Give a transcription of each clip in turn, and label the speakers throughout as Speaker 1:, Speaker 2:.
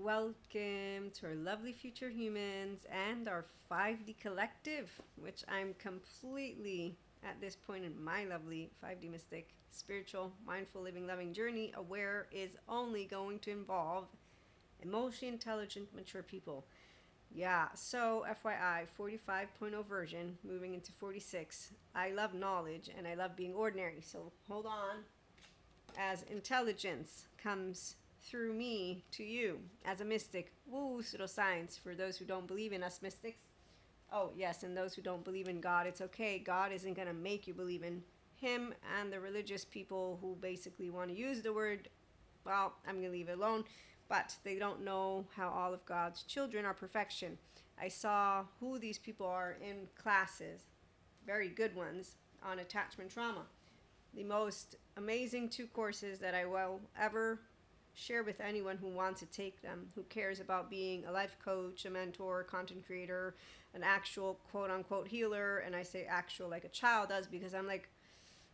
Speaker 1: Welcome to our lovely future humans and our 5D collective, which I'm completely, at this point in my lovely 5D mystic, spiritual, mindful, living, loving journey, aware is only going to involve emotionally intelligent, mature people. Yeah, so FYI, 45.0 version, moving into 46. I love knowledge and I love being ordinary, so hold on as intelligence comes through me to you as a mystic. Woo, pseudoscience for those who don't believe in us mystics. Oh, yes, and those who don't believe in God, it's okay. God isn't going to make you believe in Him, and the religious people who basically want to use the word, well, I'm going to leave it alone, but they don't know how all of God's children are perfection. I saw who these people are in classes, very good ones, on attachment trauma. The most amazing two courses that I will ever share with anyone who wants to take them, who cares about being a life coach, a mentor, content creator, an actual quote unquote healer. And I say actual like a child does because I'm like,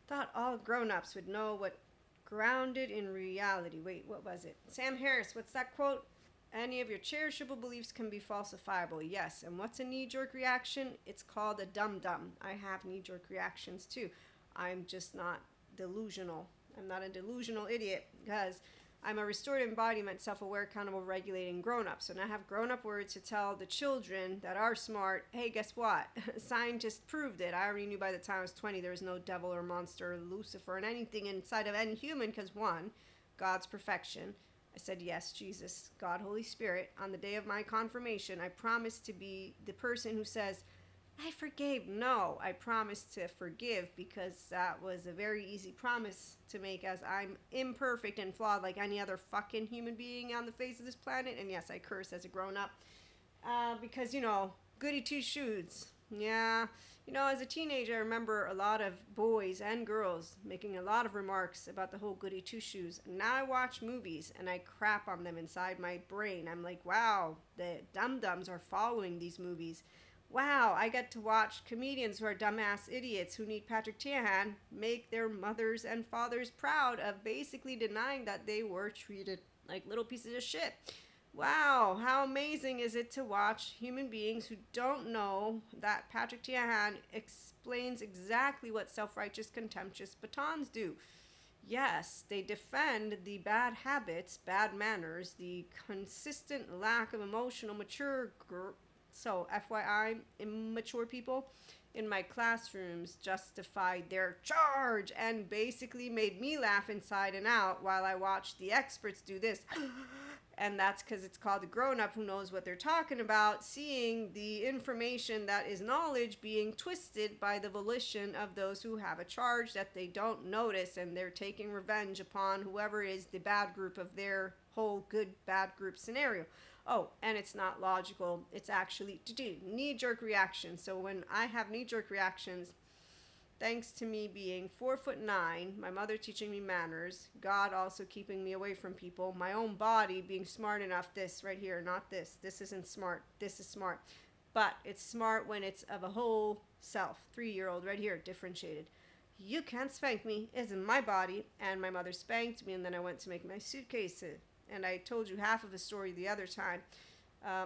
Speaker 1: thought all grown ups would know what grounded in reality. Wait, what was it? Sam Harris, what's that quote? Any of your cherishable beliefs can be falsifiable. Yes. And what's a knee jerk reaction? It's called a dum dum. I have knee jerk reactions too. I'm just not delusional. I'm not a delusional idiot because I'm a restorative embodiment, self-aware, accountable, regulating grown-up. So now I have grown-up words to tell the children that are smart, hey, guess what? Scientists proved it. I already knew by the time I was 20 there was no devil or monster or Lucifer and anything inside of any human because one, God's perfection. I said, yes, Jesus, God, Holy Spirit. On the day of my confirmation, I promised to be the person who says, I forgave. No, I promised to forgive because that was a very easy promise to make as I'm imperfect and flawed like any other fucking human being on the face of this planet. And yes, I curse as a grown up because, goody two shoes. Yeah. As a teenager, I remember a lot of boys and girls making a lot of remarks about the whole goody two shoes. Now I watch movies and I crap on them inside my brain. I'm like, wow, the dum-dums are following these movies. Wow, I get to watch comedians who are dumbass idiots who need Patrick Tiahan make their mothers and fathers proud of basically denying that they were treated like little pieces of shit. Wow, how amazing is it to watch human beings who don't know that Patrick Tiahan explains exactly what self-righteous, contemptuous batons do. Yes, they defend the bad habits, bad manners, the consistent lack of emotional mature so, FYI, immature people in my classrooms justified their charge and basically made me laugh inside and out while I watched the experts do this. And that's because it's called a grown up who knows what they're talking about, seeing the information that is knowledge being twisted by the volition of those who have a charge that they don't notice, and they're taking revenge upon whoever is the bad group of their whole good bad group scenario. Oh, and it's not logical. It's actually knee-jerk reactions. So when I have knee-jerk reactions, thanks to me being 4'9", my mother teaching me manners, God also keeping me away from people, my own body being smart enough, this right here, not this. This isn't smart. This is smart. But it's smart when it's of a whole self. 3-year-old right here, differentiated. You can't spank me. It's my body. And my mother spanked me, and then I went to make my suitcases. And I told you half of the story the other time.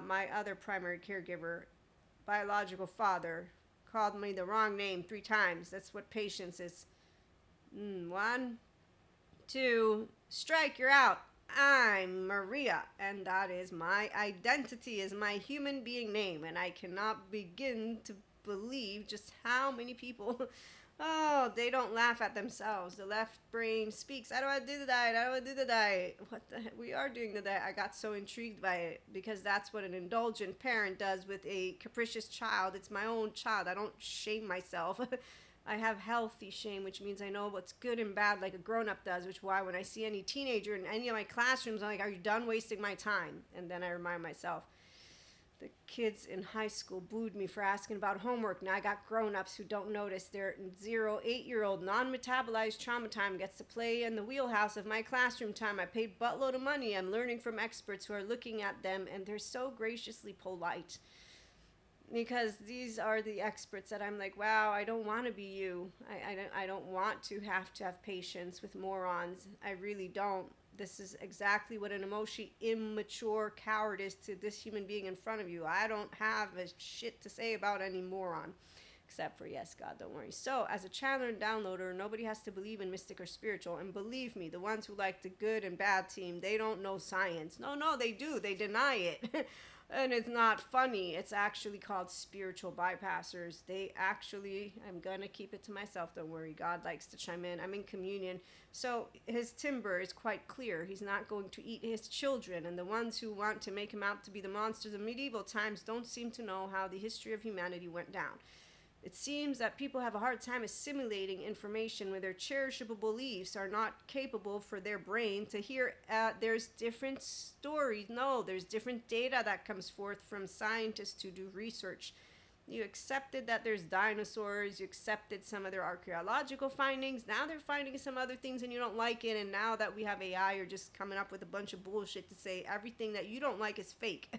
Speaker 1: My other primary caregiver, biological father, called me the wrong name 3 times. That's what patience is. 1, 2, strike, you're out. I'm Maria, and that is my identity, is my human being name. And I cannot begin to believe just how many people oh, they don't laugh at themselves. The left brain speaks. I don't want to do the diet. I don't want to do the diet. What the heck? We are doing the diet. I got so intrigued by it because that's what an indulgent parent does with a capricious child. It's my own child. I don't shame myself. I have healthy shame, which means I know what's good and bad like a grown-up does, which is why when I see any teenager in any of my classrooms, I'm like, are you done wasting my time? And then I remind myself, the kids in high school booed me for asking about homework. Now I got grown-ups who don't notice their 8-year-old non-metabolized trauma time gets to play in the wheelhouse of my classroom time. I paid buttload of money. I'm learning from experts who are looking at them, and they're so graciously polite. Because these are the experts that I'm like, wow, I don't want to be you. I don't want to have patience with morons. I really don't. this is exactly what an emotionally immature coward is to this human being in front of you. I don't have a shit to say about any moron. Except for, yes, God, don't worry. So, as a channeler and downloader, nobody has to believe in mystic or spiritual. And believe me, the ones who like the good and bad team, they don't know science. No, they do. They deny it. And it's not funny. It's actually called spiritual bypassers. They actually, I'm going to keep it to myself, don't worry. God likes to chime in. I'm in communion. So his timber is quite clear. He's not going to eat his children. And the ones who want to make him out to be the monsters of medieval times don't seem to know how the history of humanity went down. It seems that people have a hard time assimilating information when their cherishable beliefs are not capable for their brain to hear. There's different stories. No, there's different data that comes forth from scientists to do research. You accepted that there's dinosaurs. You accepted some of their archaeological findings. Now they're finding some other things and you don't like it. And now that we have AI, you're just coming up with a bunch of bullshit to say everything that you don't like is fake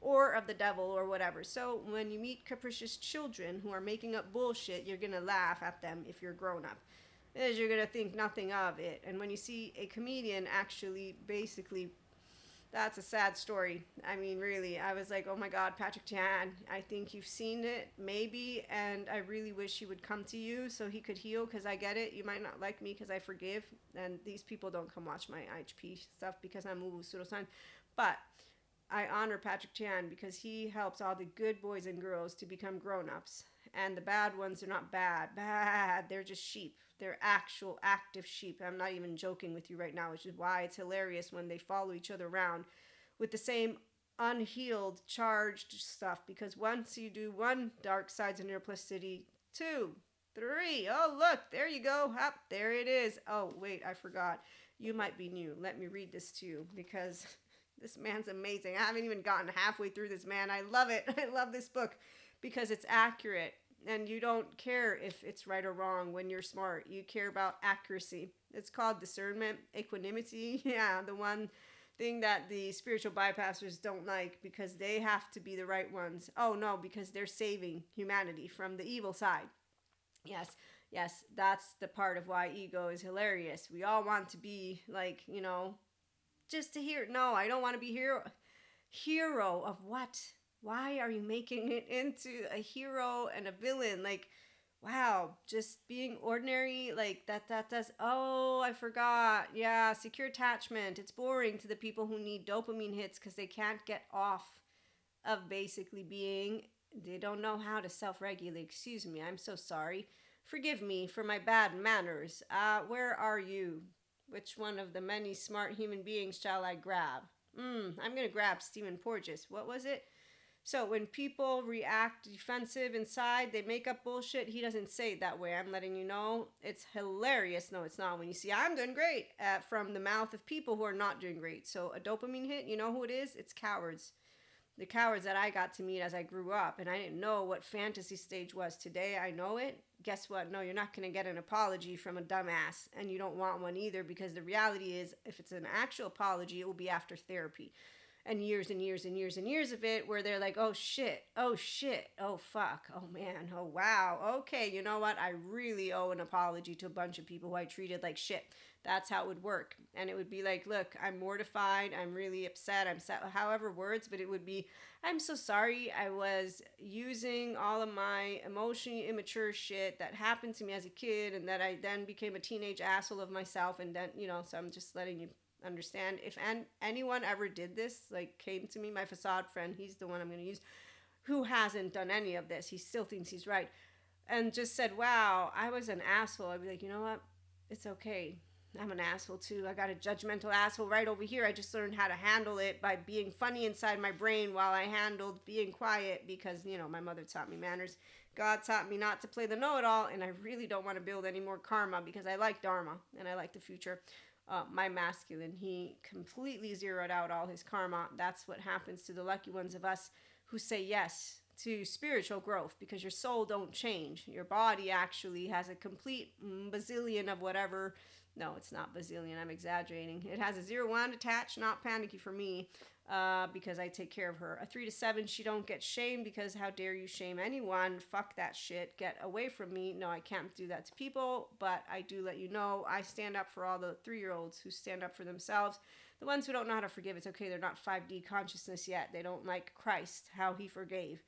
Speaker 1: or of the devil or whatever. So when you meet capricious children who are making up bullshit, you're going to laugh at them if you're grown up. Because you're going to think nothing of it. And when you see a comedian actually basically, that's a sad story. I mean, really, I was like, oh my God, Patrick Chan, I think you've seen it, maybe, and I really wish he would come to you so he could heal, because I get it. You might not like me because I forgive, and these people don't come watch my IHP stuff because I'm Uwu pseudoscience, but I honor Patrick Chan because he helps all the good boys and girls to become grown-ups, and the bad ones are not bad, they're just sheep. They're actual active sheep. I'm not even joking with you right now, which is why it's hilarious when they follow each other around with the same unhealed, charged stuff. Because once you do one dark sides of neuroplasticity, 2, 3, oh look, there you go. Up, there it is. Oh wait, I forgot. You might be new. Let me read this to you because this man's amazing. I haven't even gotten halfway through this, man. I love it. I love this book because it's accurate. And you don't care if it's right or wrong when you're smart. You care about accuracy. It's called discernment, equanimity. Yeah, the one thing that the spiritual bypassers don't like because they have to be the right ones. Oh, no, because they're saving humanity from the evil side. Yes, that's the part of why ego is hilarious. We all want to be like, just to hear. No, I don't want to be hero. Hero of what? Why are you making it into a hero and a villain? Like, wow, just being ordinary, like that does, oh, I forgot. Yeah, secure attachment. It's boring to the people who need dopamine hits because they can't get off of basically being, they don't know how to self-regulate. Excuse me, I'm so sorry. Forgive me for my bad manners. Where are you? Which one of the many smart human beings shall I grab? I'm going to grab Stephen Porges. What was it? So when people react defensive inside, they make up bullshit. He doesn't say it that way. I'm letting you know. It's hilarious. No, it's not. When you see, I'm doing great from the mouth of people who are not doing great. So a dopamine hit, you know who it is? It's cowards. The cowards that I got to meet as I grew up. And I didn't know what fantasy stage was. Today I know it. Guess what? No, you're not going to get an apology from a dumbass. And you don't want one either, because the reality is, if it's an actual apology, it will be after therapy. And years and years and years and years of it where they're like, oh shit, oh fuck, oh man, oh wow, okay, you know what, I really owe an apology to a bunch of people who I treated like shit. That's how it would work. And it would be like, look, I'm mortified, I'm really upset, I'm sad, however words, but it would be, I'm so sorry, I was using all of my emotionally immature shit that happened to me as a kid, and that I then became a teenage asshole of myself, and then, so I'm just letting you understand. If anyone ever did this, like came to me, my facade friend, he's the one I'm going to use, who hasn't done any of this, he still thinks he's right, and just said, wow, I was an asshole, I'd be like, you know what, it's okay, I'm an asshole too. I got a judgmental asshole right over here. I just learned how to handle it by being funny inside my brain while I handled being quiet, because my mother taught me manners, God taught me not to play the know-it-all, and I really don't want to build any more karma because I like dharma and I like the future. My masculine, he completely zeroed out all his karma. That's what happens to the lucky ones of us who say yes to spiritual growth, because your soul don't change. Your body actually has a complete bazillion of whatever No, it's not bazillion. I'm exaggerating. It has a 0-1 attached, not panicky for me, because I take care of her. A 3 to 7, she don't get shamed because how dare you shame anyone? Fuck that shit. Get away from me. No, I can't do that to people, but I do let you know I stand up for all the 3-year-olds who stand up for themselves. The ones who don't know how to forgive, it's okay. They're not 5D consciousness yet. They don't like Christ, how he forgave.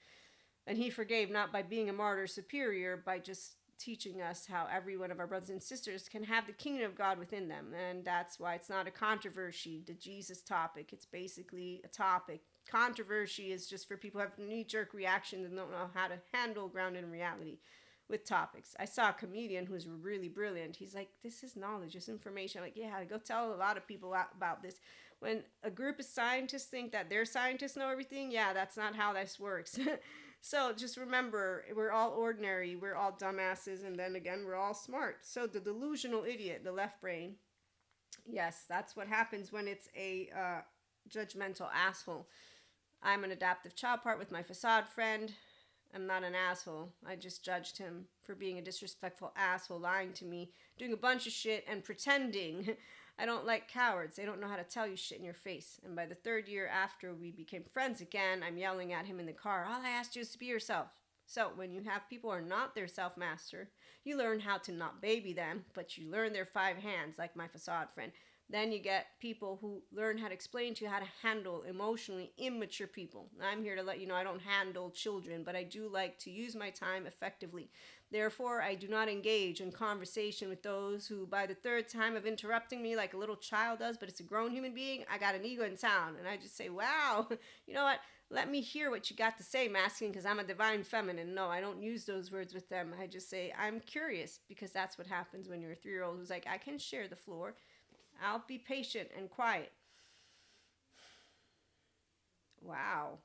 Speaker 1: And he forgave not by being a martyr superior, by just teaching us how every one of our brothers and sisters can have the kingdom of God within them. And that's why it's not a controversy, the Jesus topic. It's basically a topic. Controversy is just for people who have knee-jerk reactions and don't know how to handle grounded in reality with topics. I saw a comedian who's really brilliant. He's like, this is knowledge, this information. I'm like, yeah, go tell a lot of people about this. When a group of scientists think that their scientists know everything, yeah, that's not how this works. So just remember, we're all ordinary, we're all dumbasses, and then again, we're all smart. So the delusional idiot, the left brain, yes, that's what happens when it's a judgmental asshole. I'm an adaptive child part with my facade friend. I'm not an asshole. I just judged him for being a disrespectful asshole, lying to me, doing a bunch of shit, and pretending. I don't like cowards. They don't know how to tell you shit in your face. And by the 3rd year after we became friends again, I'm yelling at him in the car, all I asked you is to be yourself. So when you have people who are not their self-master, you learn how to not baby them, but you learn their 5 hands, like my facade friend. Then you get people who learn how to explain to you how to handle emotionally immature people. I'm here to let you know I don't handle children, but I do like to use my time effectively. Therefore, I do not engage in conversation with those who, by the 3rd time of interrupting me like a little child does, but it's a grown human being, I got an ego in town. And I just say, wow, you know what? Let me hear what you got to say, masculine, because I'm a divine feminine. No, I don't use those words with them. I just say, I'm curious, because that's what happens when you're a 3-year-old who's like, I can share the floor. I'll be patient and quiet. Wow.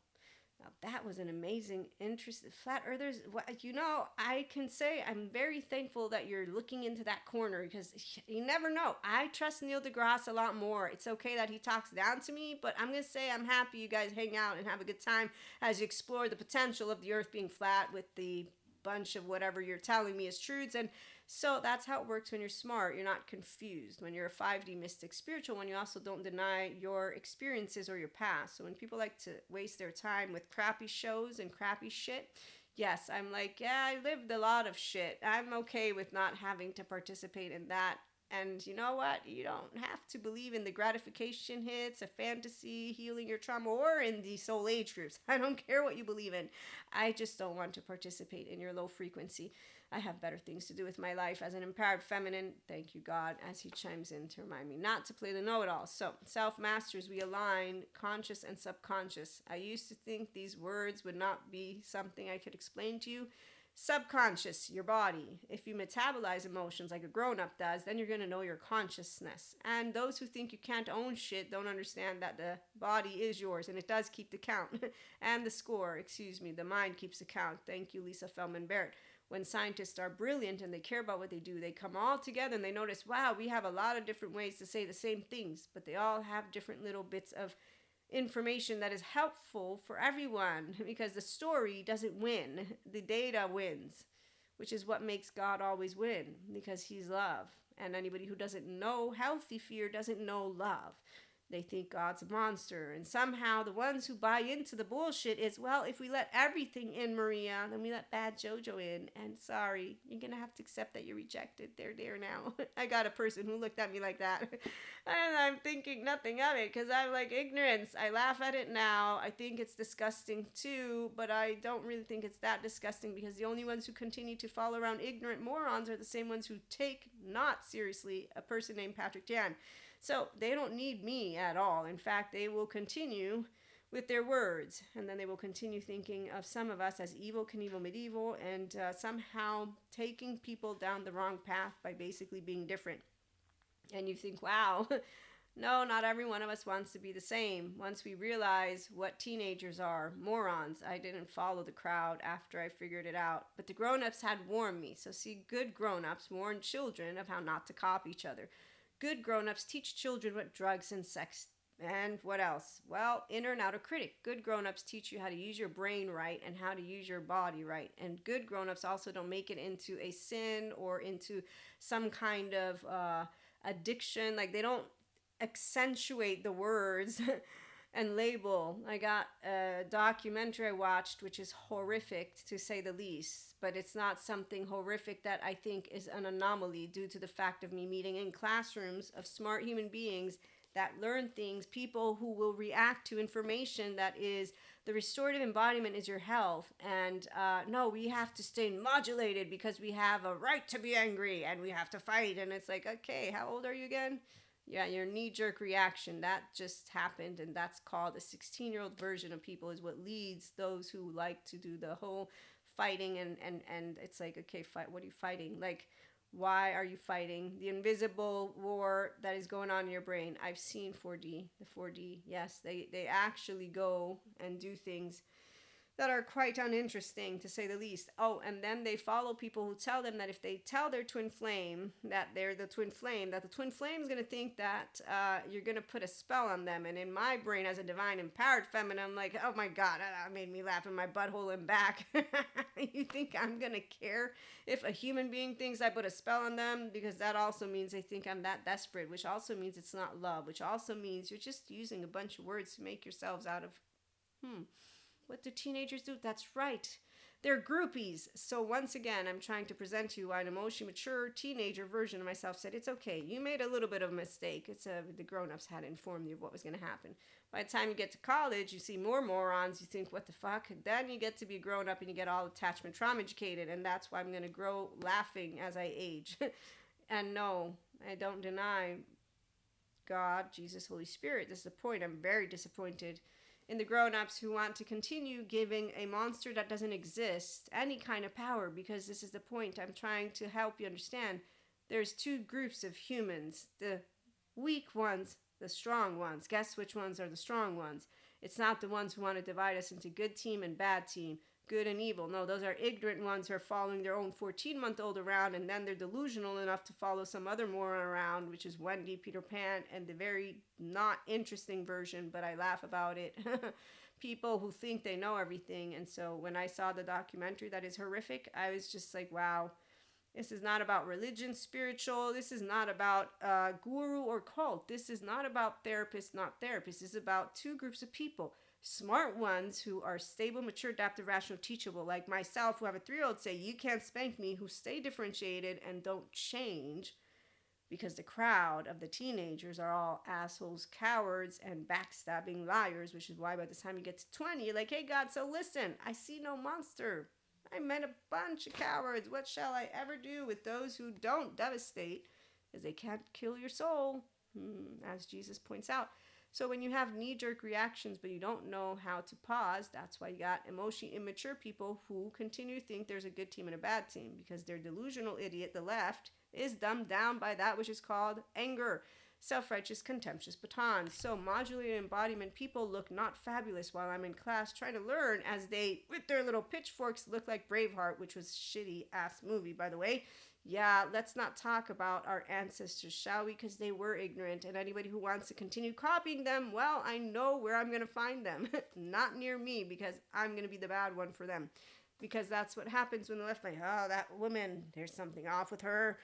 Speaker 1: Now that was an amazing, interesting flat earthers. You know, I can say I'm very thankful that you're looking into that corner because you never know. I trust Neil deGrasse a lot more. It's okay that he talks down to me, but I'm going to say I'm happy you guys hang out and have a good time as you explore the potential of the earth being flat with the bunch of whatever you're telling me is truths. And so that's how it works when you're smart. You're not confused. When you're a 5D mystic spiritual one, you also don't deny your experiences or your past. So when people like to waste their time with crappy shows and crappy shit, yes, I'm like, yeah, I lived a lot of shit. I'm okay with not having to participate in that. And you know what? You don't have to believe in the gratification hits, a fantasy, healing your trauma, or in the soul age groups. I don't care what you believe in. I just don't want to participate in your low frequency. I have better things to do with my life as an empowered feminine. Thank you, God, as he chimes in to remind me not to play the know-it-all. So, self-masters, we align conscious and subconscious. I used to think these words would not be something I could explain to you. Subconscious, your body. If you metabolize emotions like a grown-up does, then you're going to know your consciousness. And those who think you can't own shit don't understand that the body is yours and it does keep the count. And the score, the mind keeps the count. Thank you, Lisa Feldman Barrett. When scientists are brilliant and they care about what they do, they come all together and they notice, wow, we have a lot of different ways to say the same things, but they all have different little bits of information that is helpful for everyone because the story doesn't win. The data wins, which is what makes God always win because he's love. And anybody who doesn't know healthy fear doesn't know love. They think God's a monster. And somehow the ones who buy into the bullshit is, well, if we let everything in, Maria, then we let bad JoJo in. And sorry, you're going to have to accept that you're rejected. They're there now. I got a person who looked at me like that. And I'm thinking nothing of it because I'm like, ignorance. I laugh at it now. I think it's disgusting too, but I don't really think it's that disgusting because the only ones who continue to follow around ignorant morons are the same ones who take not seriously a person named Patrick Jan. So they don't need me at all. In fact, they will continue with their words. And then they will continue thinking of some of us as evil, Knievel, medieval, and somehow taking people down the wrong path by basically being different. And you think, wow, no, not every one of us wants to be the same. Once we realize what teenagers are, morons, I didn't follow the crowd after I figured it out. But the grown-ups had warned me. So see, good grown-ups warn children of how not to copy each other. Good grown-ups teach children what drugs and sex and what else? Well, inner and outer critic. Good grown-ups teach you how to use your brain right and how to use your body right. And good grown-ups also don't make it into a sin or into some kind of addiction. Like they don't accentuate the words and label. I got a documentary I watched, which is horrific to say the least, but it's not something horrific that I think is an anomaly due to the fact of me meeting in classrooms of smart human beings that learn things, people who will react to information that is the restorative embodiment is your health. And no, we have to stay modulated because we have a right to be angry and we have to fight. And it's like, okay, how old are you again? Yeah, your knee-jerk reaction, that just happened, and that's called a 16-year-old version of people is what leads those who like to do the whole fighting and it's like, okay, fight, what are you fighting? Like, why are you fighting? The invisible war that is going on in your brain. I've seen 4D, the 4D, yes, they actually go and do things that are quite uninteresting to say the least. Oh, and then they follow people who tell them that if they tell their twin flame that they're the twin flame, that the twin flame is going to think that you're going to put a spell on them. And in my brain, as a divine empowered feminine, I'm like, oh my God, that made me laugh in my butthole and back. You think I'm going to care if a human being thinks I put a spell on them? Because that also means they think I'm that desperate, which also means it's not love, which also means you're just using a bunch of words to make yourselves out of, what do teenagers do? That's right. They're groupies. So once again, I'm trying to present to you why an emotionally mature teenager version of myself said, it's okay. You made a little bit of a mistake. The grown-ups had informed you of what was going to happen. By the time you get to college, you see more morons. You think, what the fuck? Then you get to be grown up and you get all attachment trauma educated. And that's why I'm going to grow laughing as I age. And no, I don't deny God, Jesus, Holy Spirit. This is the point. I'm very disappointed in the grown-ups who want to continue giving a monster that doesn't exist any kind of power, because this is the point. I'm trying to help you understand. There's two groups of humans, the weak ones, the strong ones. Guess which ones are the strong ones? It's not the ones who want to divide us into good team and bad team, good and evil. No, those are ignorant ones who are following their own 14-month-old around, and then they're delusional enough to follow some other moron around, which is Wendy, Peter Pan, and the very not interesting version, but I laugh about it. People who think they know everything. And so when I saw the documentary that is horrific, I was just like, wow, this is not about religion, spiritual. This is not about guru or cult. This is not about therapists, not therapists. This is about two groups of people. Smart ones who are stable, mature, adaptive, rational, teachable, like myself, who have a 3-year-old say, you can't spank me, who stay differentiated and don't change, because the crowd of the teenagers are all assholes, cowards, and backstabbing liars, which is why by the time you get to 20, you're like, hey, God, so listen, I see no monster. I met a bunch of cowards. What shall I ever do with those who don't devastate, as they can't kill your soul, as Jesus points out. So when you have knee-jerk reactions, but you don't know how to pause, that's why you got emotionally immature people who continue to think there's a good team and a bad team, because their delusional idiot, the left, is dumbed down by that which is called anger, self-righteous, contemptuous batons. So modulated embodiment people look not fabulous while I'm in class trying to learn, as they, with their little pitchforks, look like Braveheart, which was a shitty-ass movie, by the way. Yeah, let's not talk about our ancestors, shall we? Because they were ignorant, and anybody who wants to continue copying them, well, I know where I'm going to find them. Not near me, because I'm going to be the bad one for them. Because that's what happens when the left, like, oh, that woman, there's something off with her.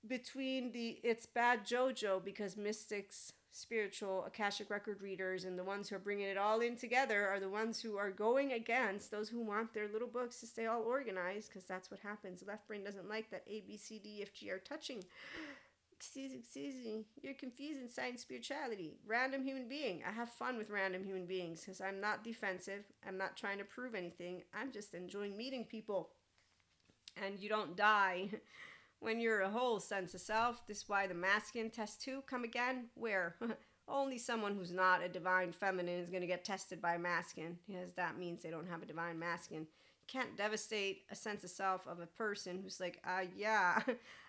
Speaker 1: Between it's bad JoJo, because mystics, spiritual, Akashic record readers, and the ones who are bringing it all in together are the ones who are going against those who want their little books to stay all organized, because that's what happens. The left brain doesn't like that A, B, C, D, F, G are touching. Excuse me, you're confusing science spirituality. Random human being. I have fun with random human beings because I'm not defensive. I'm not trying to prove anything. I'm just enjoying meeting people. And you don't die when you're a whole sense of self. This is why the masculine test too come again, where only someone who's not a divine feminine is going to get tested by masculine, because that means they don't have a divine masculine. You can't devastate a sense of self of a person who's like, yeah,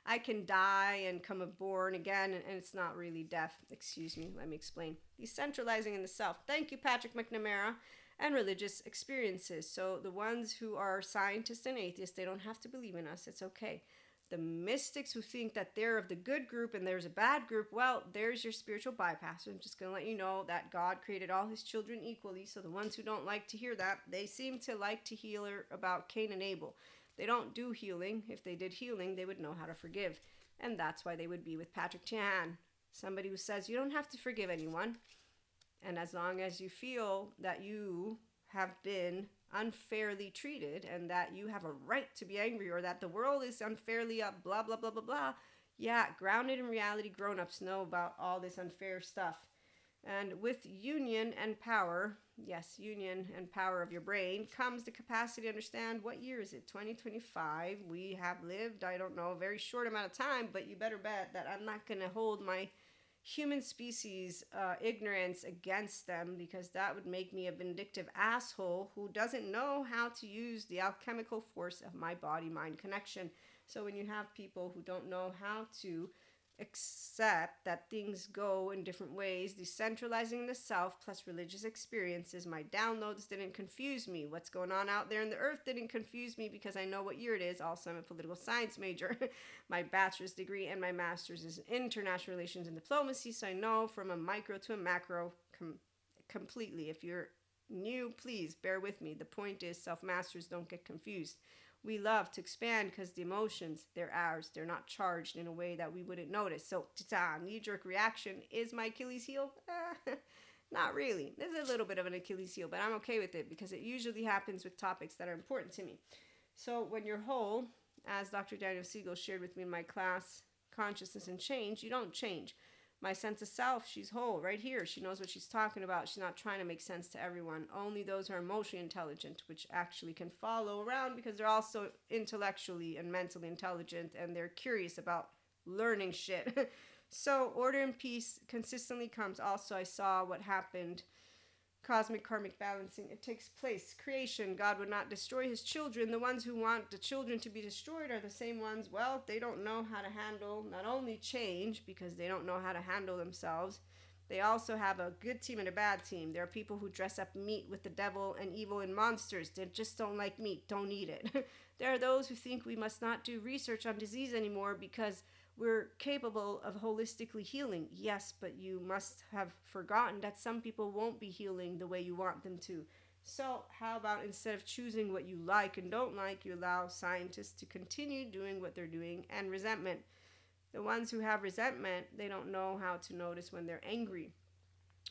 Speaker 1: I can die and come born again, and it's not really death. Excuse me, let me explain. Decentralizing in the self. Thank you, Patrick McNamara. And religious experiences. So the ones who are scientists and atheists, they don't have to believe in us. It's okay. The mystics who think that they're of the good group and there's a bad group, well, there's your spiritual bypass. I'm just going to let you know that God created all his children equally. So the ones who don't like to hear that, they seem to like to hear about Cain and Abel. They don't do healing. If they did healing, they would know how to forgive. And that's why they would be with Patrick Tian, somebody who says you don't have to forgive anyone. And as long as you feel that you have been unfairly treated and that you have a right to be angry or that the world is unfairly up, blah, blah, blah, blah, blah. Yeah, grounded in reality, grown-ups know about all this unfair stuff. And with union and power, yes, union and power of your brain, comes the capacity to understand what year is it? 2025. We have lived, I don't know, a very short amount of time, but you better bet that I'm not going to hold my human species ignorance against them, because that would make me a vindictive asshole who doesn't know how to use the alchemical force of my body-mind connection. So when you have people who don't know how to accept that things go in different ways, decentralizing the self plus religious experiences, my downloads didn't confuse me. What's going on out there in the earth didn't confuse me because I know what year it is. Also, I'm a political science major. My bachelor's degree and my master's is in international relations and diplomacy, so I know from a micro to a macro completely. If you're new, please bear with me. The point is, self-masters don't get confused. We love to expand because the emotions, they're ours. They're not charged in a way that we wouldn't notice. So, knee-jerk reaction is my Achilles heel? Not really. There's a little bit of an Achilles heel, but I'm okay with it because it usually happens with topics that are important to me. So when you're whole, as Dr. Daniel Siegel shared with me in my class, Consciousness and Change, you don't change. My sense of self, she's whole right here. She knows what she's talking about. She's not trying to make sense to everyone. Only those who are emotionally intelligent, which actually can follow around because they're also intellectually and mentally intelligent and they're curious about learning shit. So order and peace consistently comes. Also, I saw what happened. Cosmic karmic balancing, it takes place. Creation, God would not destroy his children. The ones who want the children to be destroyed are the same ones, well, they don't know how to handle not only change because they don't know how to handle themselves. They also have a good team and a bad team. There are people who dress up meat with the devil and evil and monsters. They just don't like meat, don't eat it. There are those who think we must not do research on disease anymore because we're capable of holistically healing. Yes, but you must have forgotten that some people won't be healing the way you want them to. So how about instead of choosing what you like and don't like, you allow scientists to continue doing what they're doing? And resentment. The ones who have resentment, they don't know how to notice when they're angry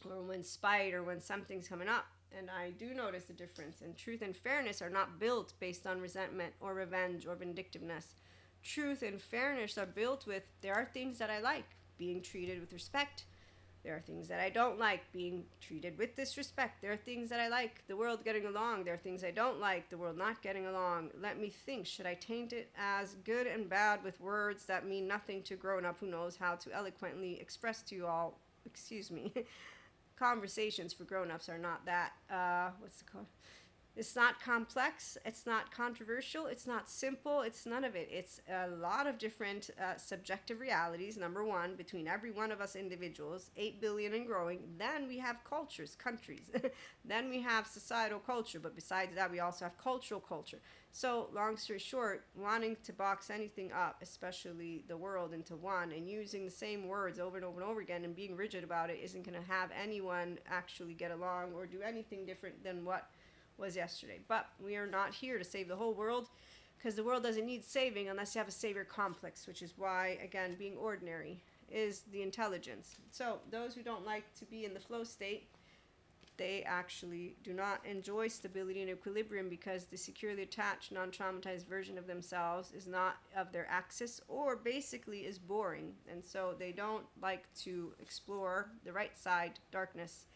Speaker 1: or when spite or when something's coming up. And I do notice the difference. And truth and fairness are not built based on resentment or revenge or vindictiveness. Truth and fairness are built with, there are things that I like, being treated with respect. There are things that I don't like, being treated with disrespect. There are things that I like, the world getting along. There are things I don't like, the world not getting along. Let me think, should I taint it as good and bad with words that mean nothing to a grown-up who knows how to eloquently express to you all, conversations for grown-ups are not that, it's not complex, it's not controversial, it's not simple, it's none of it. It's a lot of different subjective realities, number one, between every one of us individuals, 8 billion and growing. Then we have cultures, countries. Then we have societal culture, but besides that, we also have cultural culture. So, long story short, wanting to box anything up, especially the world, into one, and using the same words over and over and over again and being rigid about it isn't going to have anyone actually get along or do anything different than what was yesterday. But we are not here to save the whole world because the world doesn't need saving unless you have a savior complex, which is why, again, being ordinary is the intelligence. So those who don't like to be in the flow state, they actually do not enjoy stability and equilibrium because the securely attached, non-traumatized version of themselves is not of their axis or basically is boring. And so they don't like to explore the right side, darkness,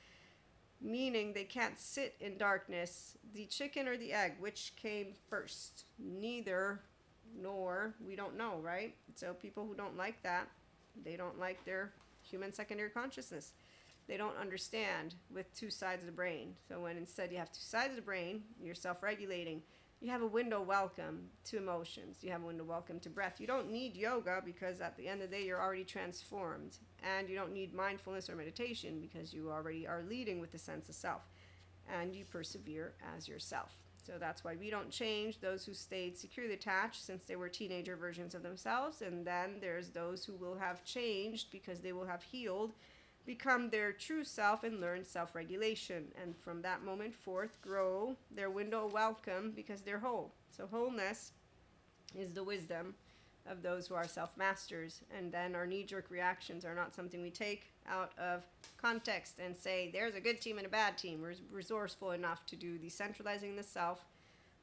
Speaker 1: meaning they can't sit in darkness. The chicken or the egg, which came first? Neither nor, we don't know, right? So people who don't like that, they don't like their human secondary consciousness. They don't understand with two sides of the brain. So when instead you have two sides of the brain, you're self-regulating, you have a window welcome to emotions. You have a window welcome to breath. You don't need yoga because at the end of the day, you're already transformed. And you don't need mindfulness or meditation because you already are leading with the sense of self. And you persevere as yourself. So that's why we don't change those who stayed securely attached since they were teenager versions of themselves. And then there's those who will have changed because they will have healed, become their true self, and learn self-regulation. And from that moment forth, grow their window of welcome because they're whole. So wholeness is the wisdom of those who are self-masters. And then our knee-jerk reactions are not something we take out of context and say, there's a good team and a bad team. We're resourceful enough to do decentralizing the self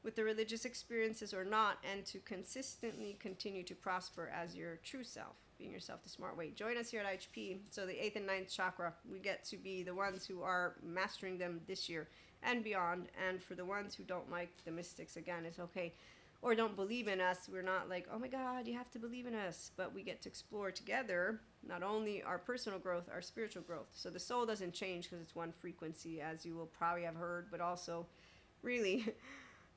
Speaker 1: with the religious experiences or not, and to consistently continue to prosper as your true self, being yourself the smart way. Join us here at IHP. So the 8th and 9th chakra, we get to be the ones who are mastering them this year and beyond. And for the ones who don't like the mystics, again, it's okay. Or don't believe in us, we're not like, oh my God, you have to believe in us. But we get to explore together not only our personal growth, our spiritual growth. So the soul doesn't change because it's one frequency, as you will probably have heard, but also really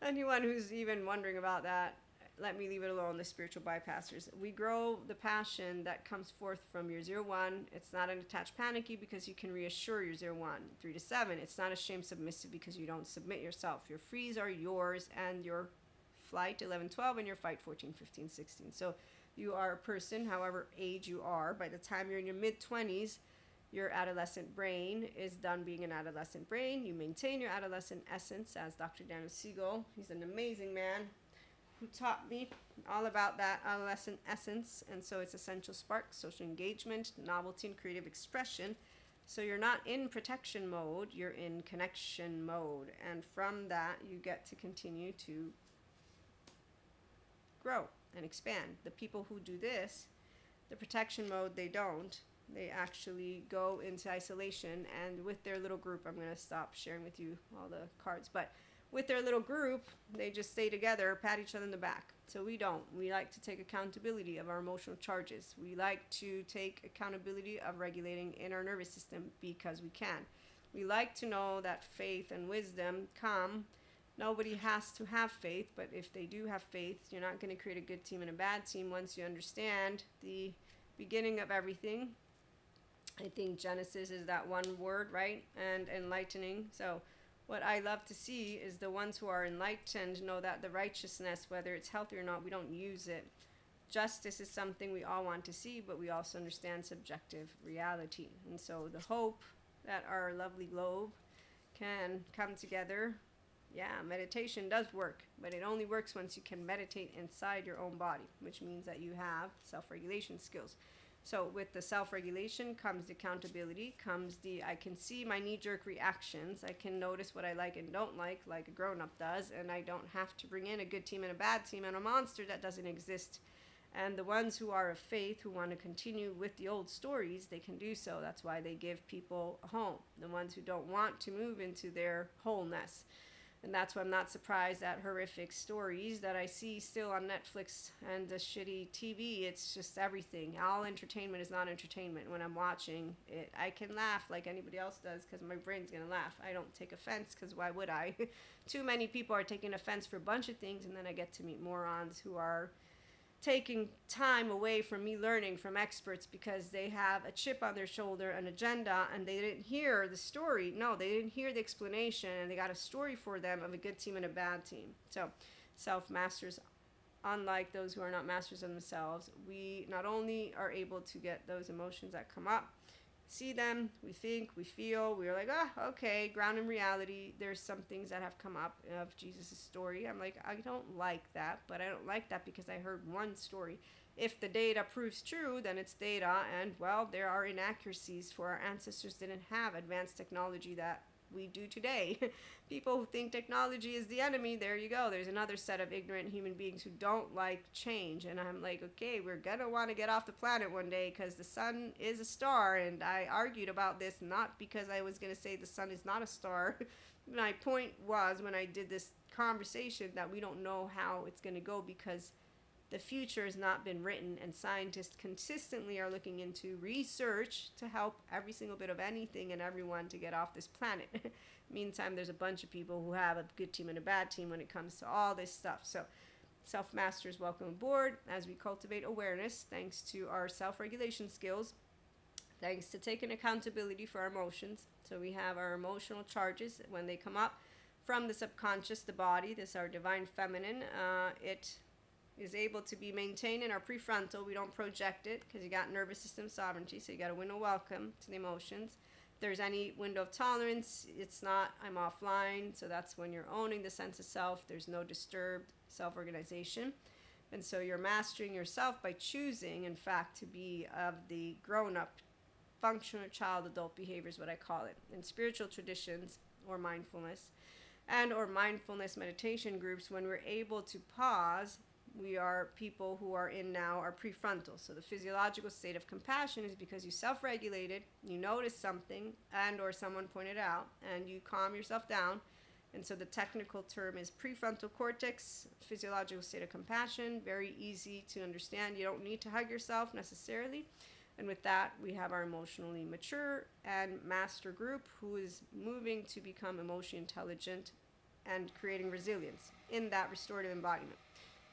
Speaker 1: anyone who's even wondering about that, let me leave it alone. The spiritual bypassers, we grow the passion that comes forth from your 0-1. It's not an attached panicky because you can reassure your 0-1. 3 to 7, it's not a shame submissive because you don't submit yourself. Your frees are yours, and your flight 11-12 and your fight 14-15-16. So you are a person, however age you are. By the time you're in your mid-20s, your adolescent brain is done being an adolescent brain. You maintain your adolescent essence, as Dr. Daniel Siegel, he's an amazing man who taught me all about that adolescent essence. And so it's essential spark, social engagement, novelty, and creative expression. So you're not in protection mode, you're in connection mode. And from that, you get to continue to grow and expand. The people who do this, the protection mode, they don't. They actually go into isolation, and with their little group, I'm going to stop sharing with you all the cards, but with their little group, they just stay together, pat each other in the back. So we don't. We like to take accountability of our emotional charges. We like to take accountability of regulating in our nervous system because we can. We like to know that faith and wisdom come. Nobody has to have faith, but if they do have faith, you're not going to create a good team and a bad team once you understand the beginning of everything. I think Genesis is that one word, right? And enlightening. So what I love to see is the ones who are enlightened know that the righteousness, whether it's healthy or not, we don't use it. Justice is something we all want to see, but we also understand subjective reality. And so the hope that our lovely globe can come together. Yeah, meditation does work, but it only works once you can meditate inside your own body, which means that you have self-regulation skills. So with the self-regulation comes the accountability, comes the, I can see my knee-jerk reactions. I can notice what I like and don't like a grown-up does, and I don't have to bring in a good team and a bad team and a monster that doesn't exist. And the ones who are of faith, who want to continue with the old stories, they can do so. That's why they give people a home. The ones who don't want to move into their wholeness. And that's why I'm not surprised at horrific stories that I see still on Netflix and the shitty TV. It's just everything. All entertainment is not entertainment. When I'm watching it, I can laugh like anybody else does because my brain's going to laugh. I don't take offense because why would I? Too many people are taking offense for a bunch of things, and then I get to meet morons who are taking time away from me learning from experts because they have a chip on their shoulder, an agenda, and they didn't hear the story. No, they didn't hear the explanation, and they got a story for them of a good team and a bad team. So self-masters, unlike those who are not masters of themselves, we not only are able to get those emotions that come up, see them, we think, we feel, we're like, okay, ground in reality. There's some things that have come up of Jesus' story. I'm like, I don't like that, but I don't like that because I heard one story. If the data proves true, then it's data, and well, there are inaccuracies, for our ancestors didn't have advanced technology that we do today. People who think technology is the enemy, there you go. There's another set of ignorant human beings who don't like change. And I'm like, okay, we're going to want to get off the planet one day because the sun is a star. And I argued about this not because I was going to say the sun is not a star. My point was, when I did this conversation, that we don't know how it's going to go because the future has not been written, and scientists consistently are looking into research to help every single bit of anything and everyone to get off this planet. Meantime, there's a bunch of people who have a good team and a bad team when it comes to all this stuff. So self-masters, welcome aboard as we cultivate awareness thanks to our self-regulation skills, thanks to taking accountability for our emotions. So we have our emotional charges when they come up from the subconscious, the body. This is our divine feminine. It is able to be maintained in our prefrontal. We don't project it because you got nervous system sovereignty, so you got a window welcome to the emotions. If there's any window of tolerance, it's not, I'm offline, so that's when you're owning the sense of self. There's no disturbed self-organization. And so you're mastering yourself by choosing, in fact, to be of the grown-up, functional child adult behavior is what I call it. In spiritual traditions or mindfulness or mindfulness meditation groups, when we're able to pause, we are people who are in now our prefrontal. So the physiological state of compassion is because you self-regulated, you notice something and or someone pointed out, and you calm yourself down. And so the technical term is prefrontal cortex, physiological state of compassion. Very easy to understand. You don't need to hug yourself necessarily. And with that, we have our emotionally mature and master group who is moving to become emotionally intelligent and creating resilience in that restorative embodiment.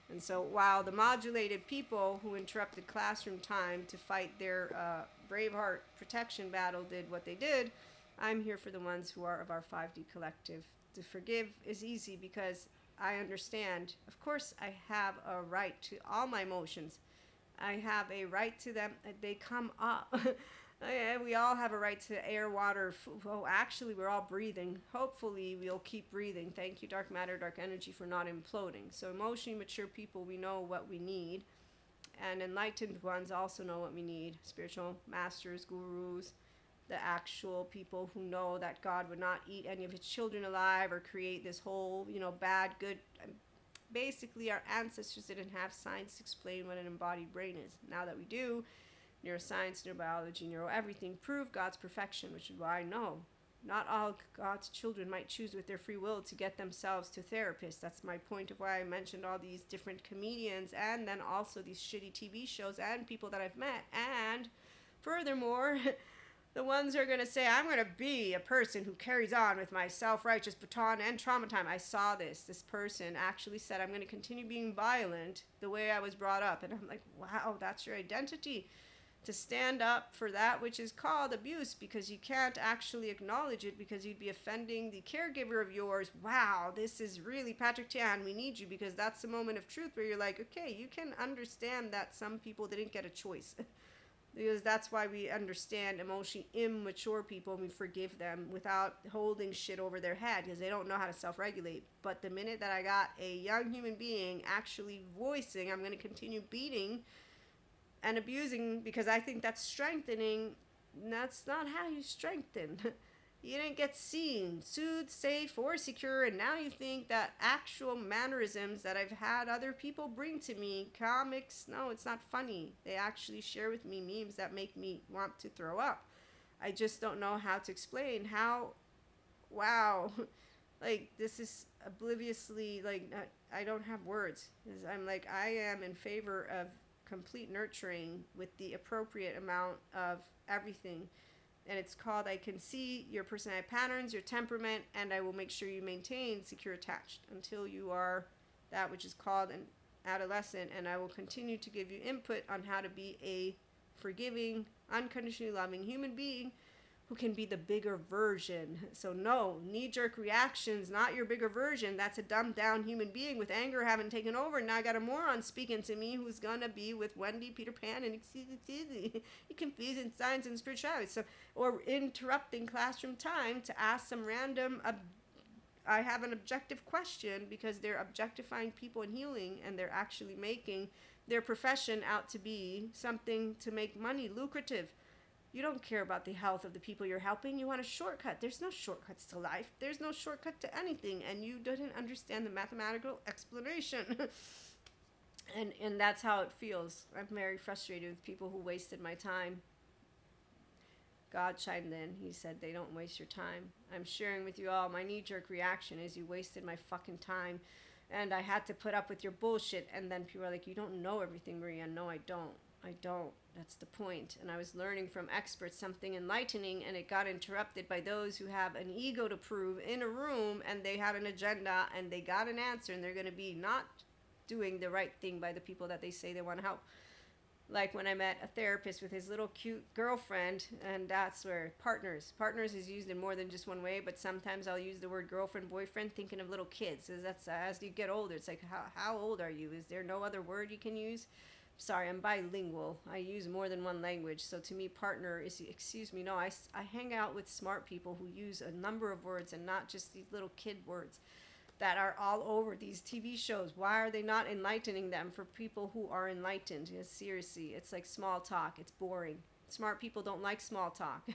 Speaker 1: And so while the modulated people who interrupted classroom time to fight their Braveheart protection battle did what they did, I'm here for the ones who are of our 5D collective. To forgive is easy because I understand, of course, I have a right to all my emotions. I have a right to them. They come up. We all have a right to air, water. Well, actually, we're all breathing. Hopefully, we'll keep breathing. Thank you, dark matter, dark energy, for not imploding. So emotionally mature people, we know what we need. And enlightened ones also know what we need. Spiritual masters, gurus, the actual people who know that God would not eat any of his children alive or create this whole, bad, good. Basically, our ancestors didn't have science to explain what an embodied brain is. Now that we do, neuroscience, neurobiology, everything prove God's perfection, which is why I know not all God's children might choose with their free will to get themselves to therapists. That's my point of why I mentioned all these different comedians and then also these shitty TV shows and people that I've met. And furthermore, the ones who are going to say, I'm going to be a person who carries on with my self-righteous baton and trauma time. I saw this. This person actually said, I'm going to continue being violent the way I was brought up. And I'm like, wow, that's your identity. To stand up for that which is called abuse because you can't actually acknowledge it because you'd be offending the caregiver of yours. Wow, this is really Patrick Tian. We need you because that's the moment of truth where you're like, okay, you can understand that some people didn't get a choice. Because that's why we understand emotionally immature people and we forgive them without holding shit over their head because they don't know how to self-regulate. But the minute that I got a young human being actually voicing, I'm going to continue beating and abusing because I think that's strengthening, that's not how you strengthen. You didn't get seen, soothed, safe, or secure, and now you think that actual mannerisms that I've had other people bring to me, comics, no, it's not funny. They actually share with me memes that make me want to throw up. I just don't know how to explain how, wow, like this is obliviously, like, I don't have words. I'm like, I am in favor of complete nurturing with the appropriate amount of everything. And it's called, I can see your personality patterns, your temperament, and I will make sure you maintain secure attached until you are that which is called an adolescent. And I will continue to give you input on how to be a forgiving, unconditionally loving human being who can be the bigger version. So no, knee-jerk reactions, not your bigger version. That's a dumbed down human being with anger having taken over. And now I got a moron speaking to me who's gonna be with Wendy, Peter Pan, and excuse me, confusing science and spirituality. So, or interrupting classroom time to ask some random, I have an objective question because they're objectifying people in healing and they're actually making their profession out to be something to make money lucrative. You don't care about the health of the people you're helping. You want a shortcut. There's no shortcuts to life. There's no shortcut to anything. And you didn't understand the mathematical explanation. and that's how it feels. I'm very frustrated with people who wasted my time. God chimed in. He said, they don't waste your time. I'm sharing with you all. My knee-jerk reaction is you wasted my fucking time. And I had to put up with your bullshit. And then people are like, you don't know everything, Maria. No, I don't. I don't. That's the point. And I was learning from experts something enlightening, and it got interrupted by those who have an ego to prove in a room, and they had an agenda, and they got an answer, and they're going to be not doing the right thing by the people that they say they want to help. Like when I met a therapist with his little cute girlfriend, and that's where partners is used in more than just one way, but sometimes I'll use the word girlfriend, boyfriend, thinking of little kids. That's as you get older, it's like, how old are you? Is there no other word you can use? Sorry, I'm bilingual. I use more than one language. So to me, partner is, I hang out with smart people who use a number of words and not just these little kid words. that are all over these TV shows. Why are they not enlightening them for people who are enlightened? Yes, seriously, it's like small talk. It's boring. Smart people don't like small talk.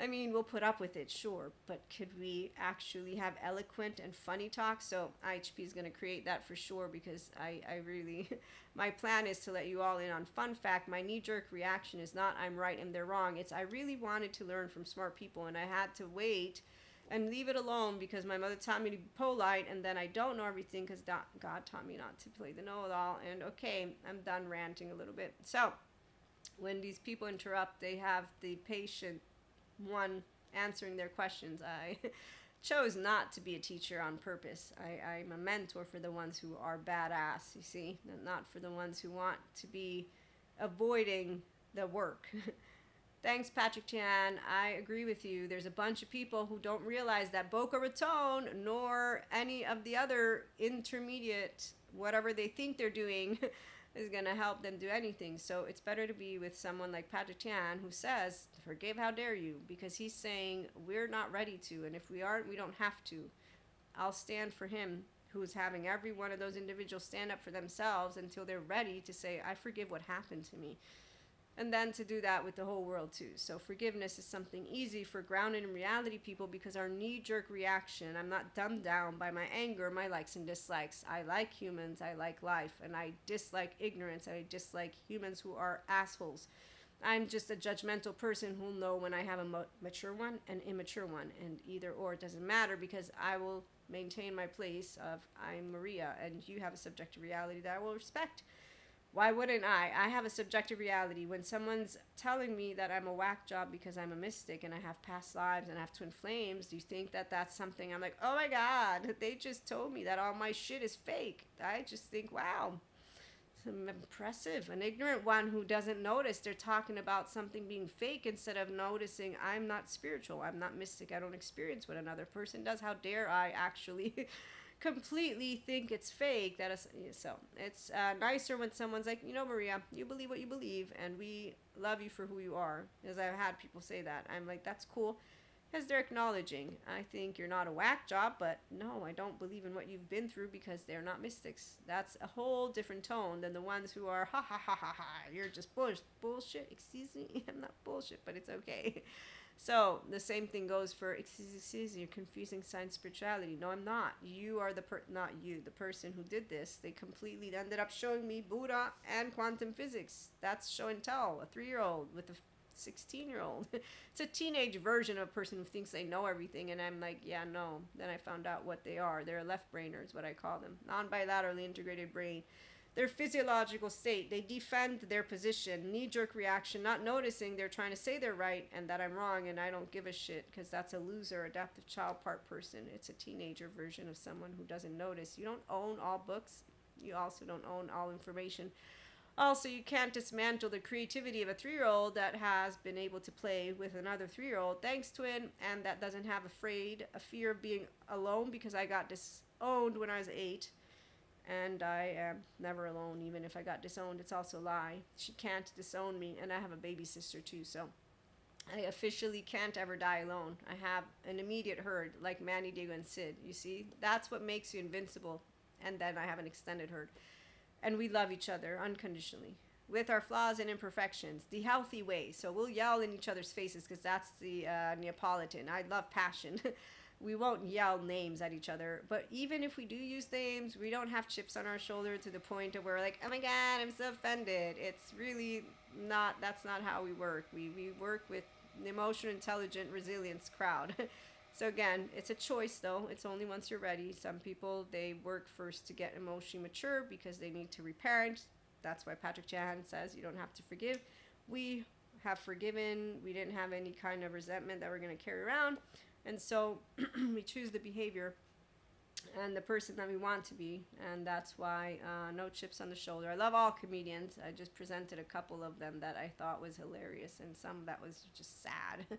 Speaker 1: I mean, we'll put up with it, sure, but could we actually have eloquent and funny talk? So IHP is going to create that for sure, because I really, my plan is to let you all in on fun fact. My knee-jerk reaction is not I'm right and they're wrong. It's I really wanted to learn from smart people, and I had to wait and leave it alone because my mother taught me to be polite, and then I don't know everything because God taught me not to play the know-it-all. And okay, I'm done ranting a little bit. So when these people interrupt, they have the patient one answering their questions. I chose not to be a teacher on purpose. I'm a mentor for the ones who are badass, you see, not for the ones who want to be avoiding the work. Thanks, Patrick Chan. I agree with you. There's a bunch of people who don't realize that Boca Raton nor any of the other intermediate, whatever they think they're doing, is going to help them do anything. So it's better to be with someone like Patrick Chan, who says, forgive, how dare you? Because he's saying we're not ready to. And if we aren't, we don't have to. I'll stand for him, who's having every one of those individuals stand up for themselves until they're ready to say, I forgive what happened to me. And then to do that with the whole world too. So forgiveness is something easy for grounded in reality people, because our knee-jerk reaction, I'm not dumbed down by my anger, my likes and dislikes. I like humans, I like life, and I dislike ignorance. I dislike humans who are assholes. I'm just a judgmental person who'll know when I have a mature one and immature one, and either or, it doesn't matter, because I will maintain my place of I'm Maria, and you have a subjective reality that I will respect. Why wouldn't I? I have a subjective reality. When someone's telling me that I'm a whack job because I'm a mystic and I have past lives and I have twin flames, do you think that that's something I'm like, oh my God, they just told me that all my shit is fake? I just think, wow, it's impressive. An ignorant one who doesn't notice they're talking about something being fake instead of noticing I'm not spiritual, I'm not mystic, I don't experience what another person does. How dare I actually completely think it's fake? That is, so it's nicer when someone's like, Maria, you believe what you believe, and we love you for who you are. As I've had people say that, I'm like, that's cool, because they're acknowledging, I think you're not a whack job, but no, I don't believe in what you've been through, because they're not mystics. That's a whole different tone than the ones who are ha ha ha ha ha, you're just bullshit. Excuse me, I'm not bullshit, but it's okay. So the same thing goes for, excuse me, you're confusing science spirituality. No, I'm not. You are not you, the person who did this. They completely ended up showing me Buddha and quantum physics. That's show and tell. A 3-year-old with a 16-year-old. It's a teenage version of a person who thinks they know everything, and I'm like, yeah, no. Then I found out what they are. They're left brainers, what I call them. Non-bilaterally integrated brain. Their physiological state, they defend their position, knee-jerk reaction, not noticing they're trying to say they're right and that I'm wrong and I don't give a shit, because that's a loser, adaptive child part person. It's a teenager version of someone who doesn't notice. You don't own all books. You also don't own all information. Also, you can't dismantle the creativity of a 3-year-old that has been able to play with another 3-year-old, thanks twin, and that doesn't have a fear of being alone, because I got disowned when I was 8. And I am never alone. Even if I got disowned, it's also a lie. She can't disown me, and I have a baby sister too, so I officially can't ever die alone. I have an immediate herd, like Manny, Diego, and Sid. You see, that's what makes you invincible. And then I have an extended herd, and we love each other unconditionally, with our flaws and imperfections, the healthy way. So we'll yell in each other's faces, because that's the Neapolitan. I love passion. We won't yell names at each other, but even if we do use names, we don't have chips on our shoulder to the point of where we're like, oh my God, I'm so offended. It's really not, that's not how we work. We work with the emotional, intelligent, resilience crowd. So again, it's a choice though. It's only once you're ready. Some people, they work first to get emotionally mature because they need to reparent. That's why Patrick Chan says you don't have to forgive. We have forgiven. We didn't have any kind of resentment that we're going to carry around. And so we choose the behavior and the person that we want to be. And that's why no chips on the shoulder. I love all comedians. I just presented a couple of them that I thought was hilarious, and some that was just sad.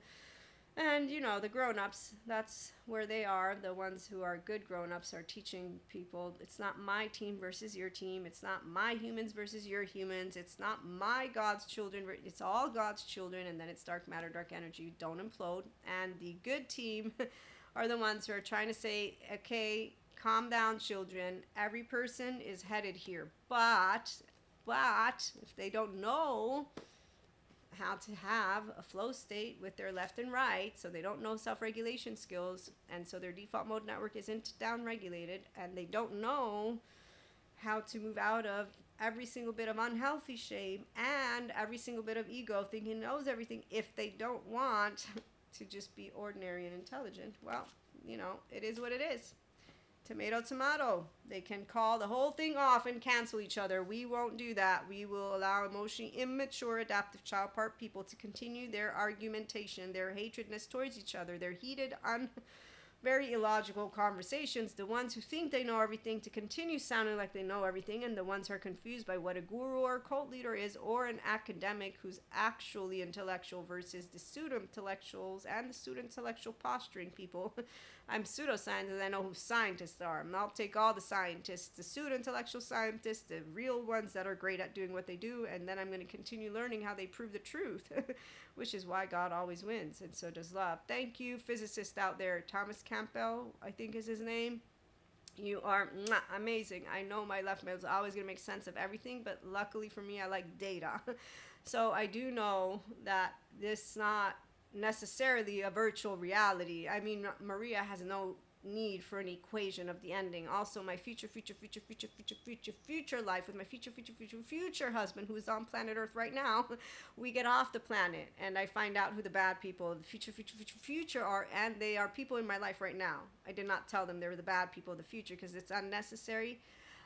Speaker 1: And, the grown-ups, that's where they are. The ones who are good grown-ups are teaching people, it's not my team versus your team. It's not my humans versus your humans. It's not my God's children. It's all God's children. And then it's dark matter, dark energy. Don't implode. And the good team are the ones who are trying to say, okay, calm down, children. Every person is headed here. But if they don't know how to have a flow state with their left and right, so they don't know self-regulation skills, and so their default mode network isn't down-regulated, and they don't know how to move out of every single bit of unhealthy shame and every single bit of ego thinking knows everything, if they don't want to just be ordinary and intelligent, well, it is what it is. Tomato, tomato. They can call the whole thing off and cancel each other. We won't do that. We will allow emotionally immature, adaptive child part people to continue their argumentation, their hatredness towards each other, their heated, very illogical conversations, the ones who think they know everything to continue sounding like they know everything, and the ones who are confused by what a guru or a cult leader is, or an academic who's actually intellectual versus the pseudo-intellectuals and the pseudo-intellectual posturing people. I'm pseudoscience and I know who scientists are. And I'll take all the scientists, the pseudo-intellectual scientists, the real ones that are great at doing what they do, and then I'm going to continue learning how they prove the truth, which is why God always wins, and so does love. Thank you, physicist out there. Thomas Campbell, I think is his name. You are amazing. I know my left middle is always going to make sense of everything, but luckily for me, I like data. So I do know that this not necessarily a virtual reality. I mean, Maria has no need for an equation of the ending. Also, my future life with my future husband, who is on planet Earth right now, we get off the planet and I find out who the bad people of the future are, and they are people in my life right now. I did not tell them they were the bad people of the future because it's unnecessary.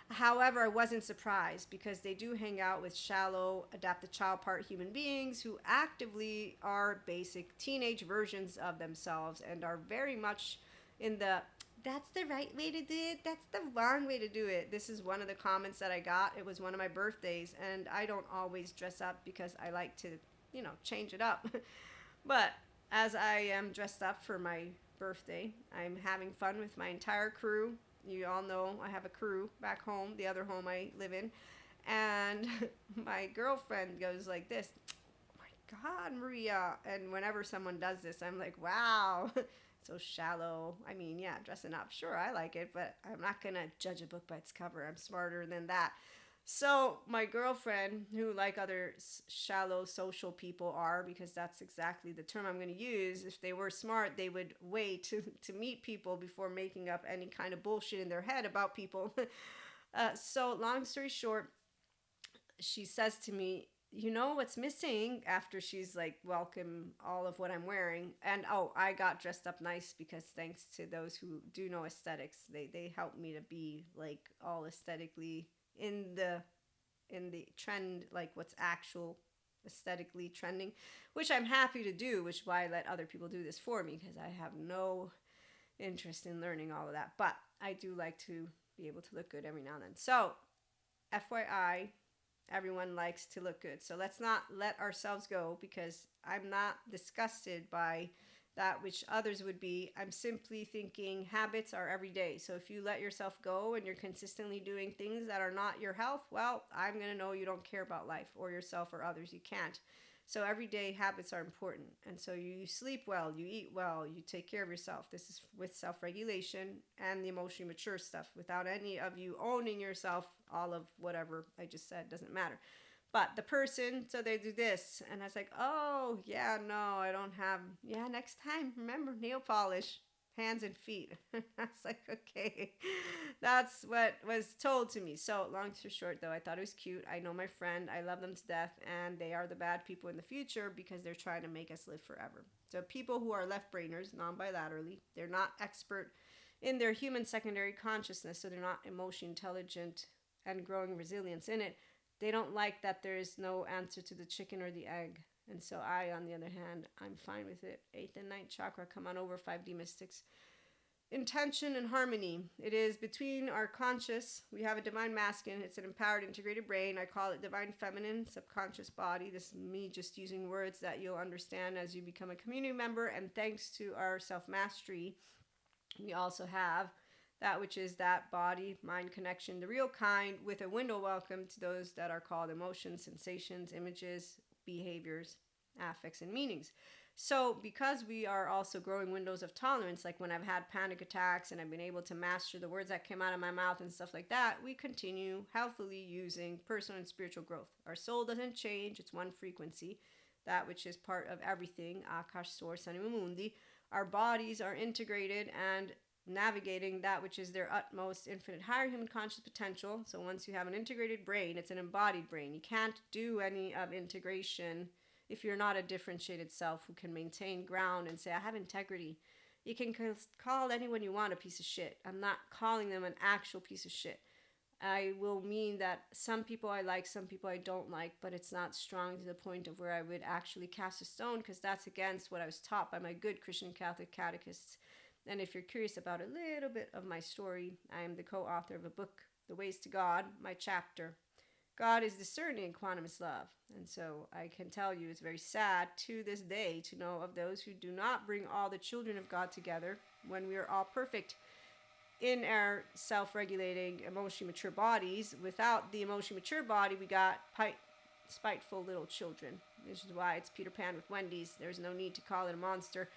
Speaker 1: However, I wasn't surprised because they do hang out with shallow, adaptive child part human beings who actively are basic teenage versions of themselves and are very much in the, that's the right way to do it, that's the wrong way to do it. This is one of the comments that I got. It was one of my birthdays, and I don't always dress up because I like to, change it up. But as I am dressed up for my birthday, I'm having fun with my entire crew. You all know I have a crew back home, the other home I live in. And my girlfriend goes like this, oh my God, Maria. And whenever someone does this, I'm like, wow, so shallow. I mean, yeah, dressing up, sure, I like it, but I'm not going to judge a book by its cover. I'm smarter than that. So my girlfriend, who like other shallow social people are, because that's exactly the term I'm going to use, if they were smart, they would wait to meet people before making up any kind of bullshit in their head about people. So long story short, she says to me, you know what's missing, after she's like welcome all of what I'm wearing. And I got dressed up nice because thanks to those who do know aesthetics, they helped me to be like all aesthetically in the trend, like what's actual aesthetically trending, which I'm happy to do, which is why I let other people do this for me, because I have no interest in learning all of that. But I do like to be able to look good every now and then. So FYI, everyone likes to look good, so let's not let ourselves go, because I'm not disgusted by that which others would be. I'm simply thinking habits are every day. So if you let yourself go and you're consistently doing things that are not your health, well, I'm going to know you don't care about life or yourself or others. You can't. So everyday habits are important. And so you sleep well, you eat well, you take care of yourself. This is with self-regulation and the emotionally mature stuff. Without any of you owning yourself, all of whatever I just said doesn't matter. But the person, so they do this. And I was like, oh, yeah, no, I don't have, yeah, next time, remember, nail polish, hands and feet. I was like, okay, that's what was told to me. So long story short, though, I thought it was cute. I know my friend. I love them to death. And they are the bad people in the future because they're trying to make us live forever. So people who are left-brainers, non-bilaterally, they're not expert in their human secondary consciousness, so they're not emotionally intelligent and growing resilience in it. They don't like that there is no answer to the chicken or the egg. And so I, on the other hand, I'm fine with it. 8th and 9th chakra, come on over, 5D mystics. Intention and harmony. It is between our conscious. We have a divine masculine. It's an empowered, integrated brain. I call it divine feminine, subconscious body. This is me just using words that you'll understand as you become a community member. And thanks to our self-mastery, we also have that which is that body, mind connection, the real kind, with a window welcome to those that are called emotions, sensations, images, behaviors, affects, and meanings. So because we are also growing windows of tolerance, like when I've had panic attacks and I've been able to master the words that came out of my mouth and stuff like that, we continue healthily using personal and spiritual growth. Our soul doesn't change, it's one frequency, that which is part of everything, Akash, Source, Anima Mundi. Our bodies are integrated and navigating that which is their utmost infinite higher human conscious potential. So once you have an integrated brain, it's an embodied brain. You can't do any of integration if you're not a differentiated self who can maintain ground and say, I have integrity. You can call anyone you want a piece of shit. I'm not calling them an actual piece of shit. I will mean that some people I like, some people I don't like, but it's not strong to the point of where I would actually cast a stone, because that's against what I was taught by my good Christian Catholic catechists. And if you're curious about a little bit of my story, I am the co-author of a book, The Ways to God, my chapter. God is discerning in quantumist love. And so I can tell you it's very sad to this day to know of those who do not bring all the children of God together when we are all perfect in our self-regulating, emotionally mature bodies. Without the emotionally mature body, we got spiteful little children. This is why it's Peter Pan with Wendy's. There's no need to call it a monster.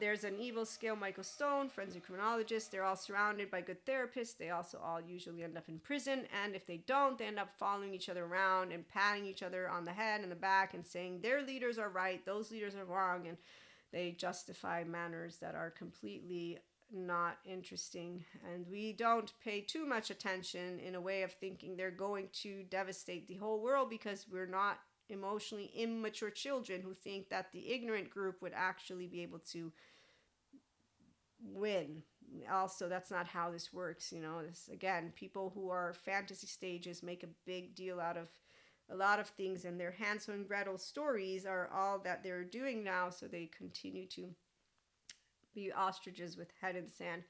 Speaker 1: There's an evil scale, Michael Stone, forensic criminologist. They're all surrounded by good therapists. They also all usually end up in prison. And if they don't, they end up following each other around and patting each other on the head and the back and saying their leaders are right, those leaders are wrong. And they justify manners that are completely not interesting. And we don't pay too much attention in a way of thinking they're going to devastate the whole world, because we're not emotionally immature children who think that the ignorant group would actually be able to win. Also, that's not how this works. This, again, people who are fantasy stages make a big deal out of a lot of things, and their Hansel and Gretel stories are all that they're doing now, so they continue to be ostriches with head in the sand.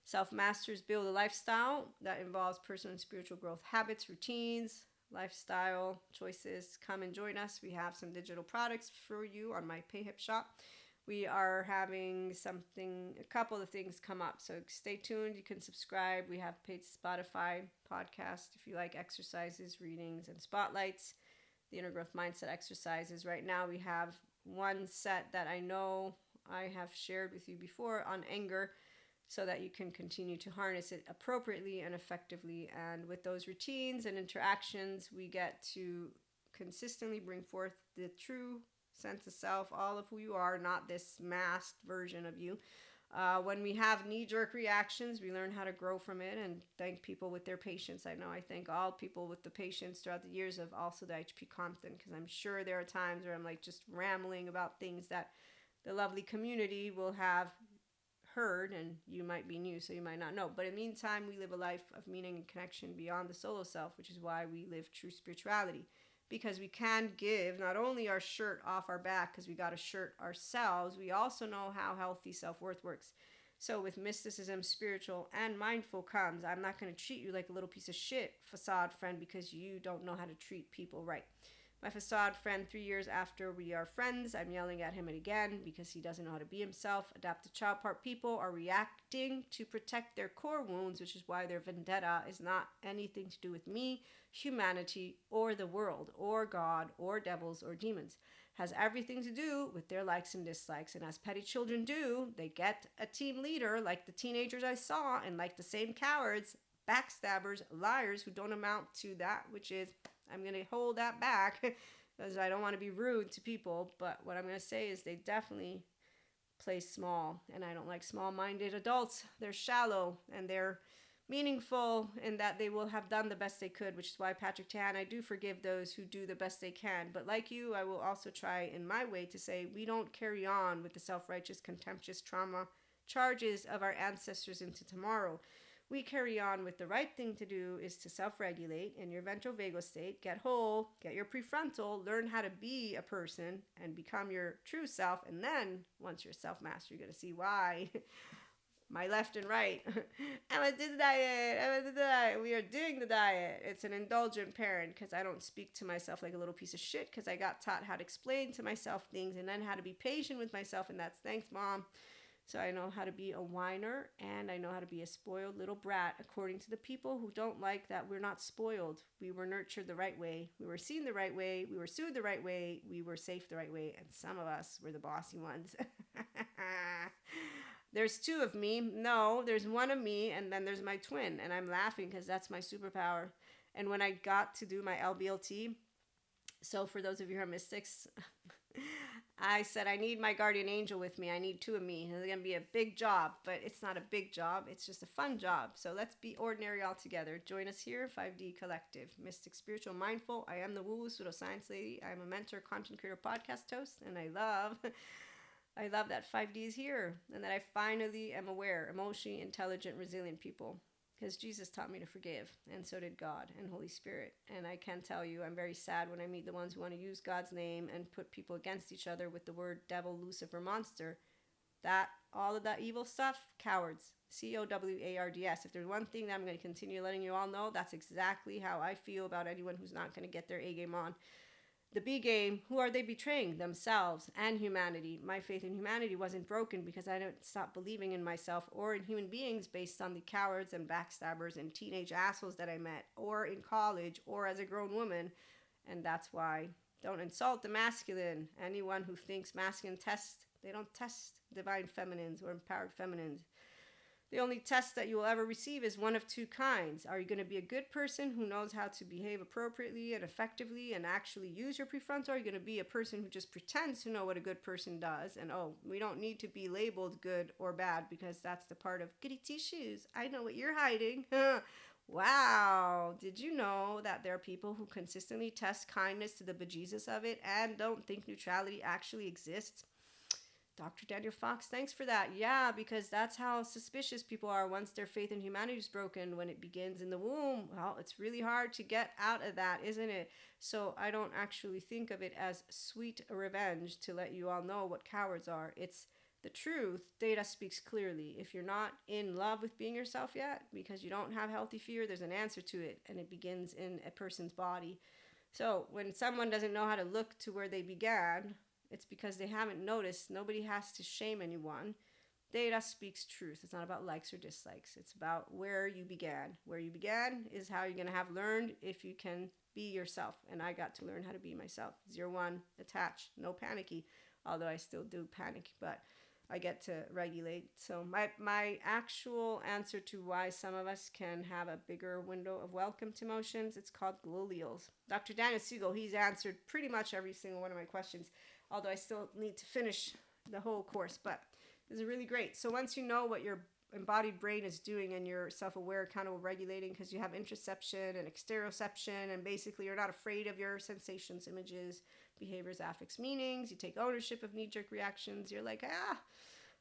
Speaker 1: Self-masters build a lifestyle that involves personal and spiritual growth habits, routines, lifestyle choices. Come and join us. We have some digital products for you on my PayHip shop. We are having a couple of things come up, so stay tuned. You can subscribe. We have paid Spotify podcast if you like exercises, readings, and spotlights. The inner growth mindset exercises. Right now we have one set that I know I have shared with you before on anger, so that you can continue to harness it appropriately and effectively. And with those routines and interactions, we get to consistently bring forth the true sense of self, all of who you are, not this masked version of you. When we have knee-jerk reactions, we learn how to grow from it and thank people with their patience. I thank all people with the patience throughout the years of also the HP content, because I'm sure there are times where I'm like just rambling about things that the lovely community will have heard, and you might be new, so you might not know. But in the meantime, we live a life of meaning and connection beyond the solo self, which is why we live true spirituality. Because we can give not only our shirt off our back, because we got a shirt ourselves, we also know how healthy self-worth works. So with mysticism, spiritual, and mindful comes, I'm not going to treat you like a little piece of shit facade friend because you don't know how to treat people right. My facade friend, 3 years after we are friends, I'm yelling at him again because he doesn't know how to be himself. Adaptive child part people are reacting to protect their core wounds, which is why their vendetta is not anything to do with me, humanity, or the world, or God, or devils, or demons. Has everything to do with their likes and dislikes. And as petty children do, they get a team leader like the teenagers I saw, and like the same cowards, backstabbers, liars who don't amount to that, which is, I'm going to hold that back because I don't want to be rude to people. But what I'm going to say is they definitely play small. And I don't like small-minded adults. They're shallow and they're meaningful in that they will have done the best they could, which is why, Patrick Tan, I do forgive those who do the best they can. But like you, I will also try in my way to say we don't carry on with the self-righteous, contemptuous trauma charges of our ancestors into tomorrow. We carry on with the right thing to do is to self-regulate in your ventral vagal state, get whole, get your prefrontal, learn how to be a person and become your true self. And then once you're self-master, you're going to see why my left and right. Emma did the diet. Emma did the diet. We are doing the diet. It's an indulgent parent because I don't speak to myself like a little piece of shit because I got taught how to explain to myself things and then how to be patient with myself. And that's thanks, Mom. So I know how to be a whiner, and I know how to be a spoiled little brat according to the people who don't like that we're not spoiled. We were nurtured the right way. We were seen the right way. We were soothed the right way. We were safe the right way. And some of us were the bossy ones. There's two of me. No, there's one of me, and then there's my twin. And I'm laughing because that's my superpower. And when I got to do my LBLT, so for those of you who are mystics, I said, I need my guardian angel with me. I need two of me. It's going to be a big job, but it's not a big job. It's just a fun job. So let's be ordinary all together. Join us here, 5D Collective. Mystic, spiritual, mindful. I am the woo-woo pseudoscience lady. I'm a mentor, content creator, podcast host, and I love that 5D is here and that I finally am aware, emotionally intelligent, resilient people. Because Jesus taught me to forgive, and so did God and Holy Spirit. And I can tell you, I'm very sad when I meet the ones who want to use God's name and put people against each other with the word devil, Lucifer, monster. That, all of that evil stuff, cowards. COWARDS. If there's one thing that I'm going to continue letting you all know, that's exactly how I feel about anyone who's not going to get their A game on. The B game, who are they betraying? Themselves and humanity. My faith in humanity wasn't broken because I didn't stop believing in myself or in human beings based on the cowards and backstabbers and teenage assholes that I met, or in college, or as a grown woman. And that's why don't insult the masculine. Anyone who thinks masculine test, they don't test divine feminines or empowered feminines. The only test that you will ever receive is one of two kinds. Are you going to be a good person who knows how to behave appropriately and effectively and actually use your prefrontal? Or are you going to be a person who just pretends to know what a good person does? And we don't need to be labeled good or bad because that's the part of goody two-shoes. I know what you're hiding. Wow. Did you know that there are people who consistently test kindness to the bejesus of it and don't think neutrality actually exists? Dr. Daniel Fox, thanks for that. Yeah, because that's how suspicious people are once their faith in humanity is broken. When it begins in the womb, well, it's really hard to get out of that, isn't it? So I don't actually think of it as sweet revenge to let you all know what cowards are. It's the truth. Data speaks clearly. If you're not in love with being yourself yet, because you don't have healthy fear, there's an answer to it, and it begins in a person's body. So when someone doesn't know how to look to where they began, it's because they haven't noticed. Nobody has to shame anyone. Data speaks truth. It's not about likes or dislikes. It's about where you began. Where you began is how you're going to have learned if you can be yourself. And I got to learn how to be myself. 0-1, attached, no panicky. Although I still do panic, but I get to regulate. So my actual answer to why some of us can have a bigger window of welcome to emotions, it's called glolials. Dr. Daniel Siegel, he's answered pretty much every single one of my questions. Although I still need to finish the whole course, but this is really great. So once you know what your embodied brain is doing and you're self-aware, kind of regulating, because you have interoception and exteroception, and basically you're not afraid of your sensations, images, behaviors, affects, meanings. You take ownership of knee-jerk reactions. You're like,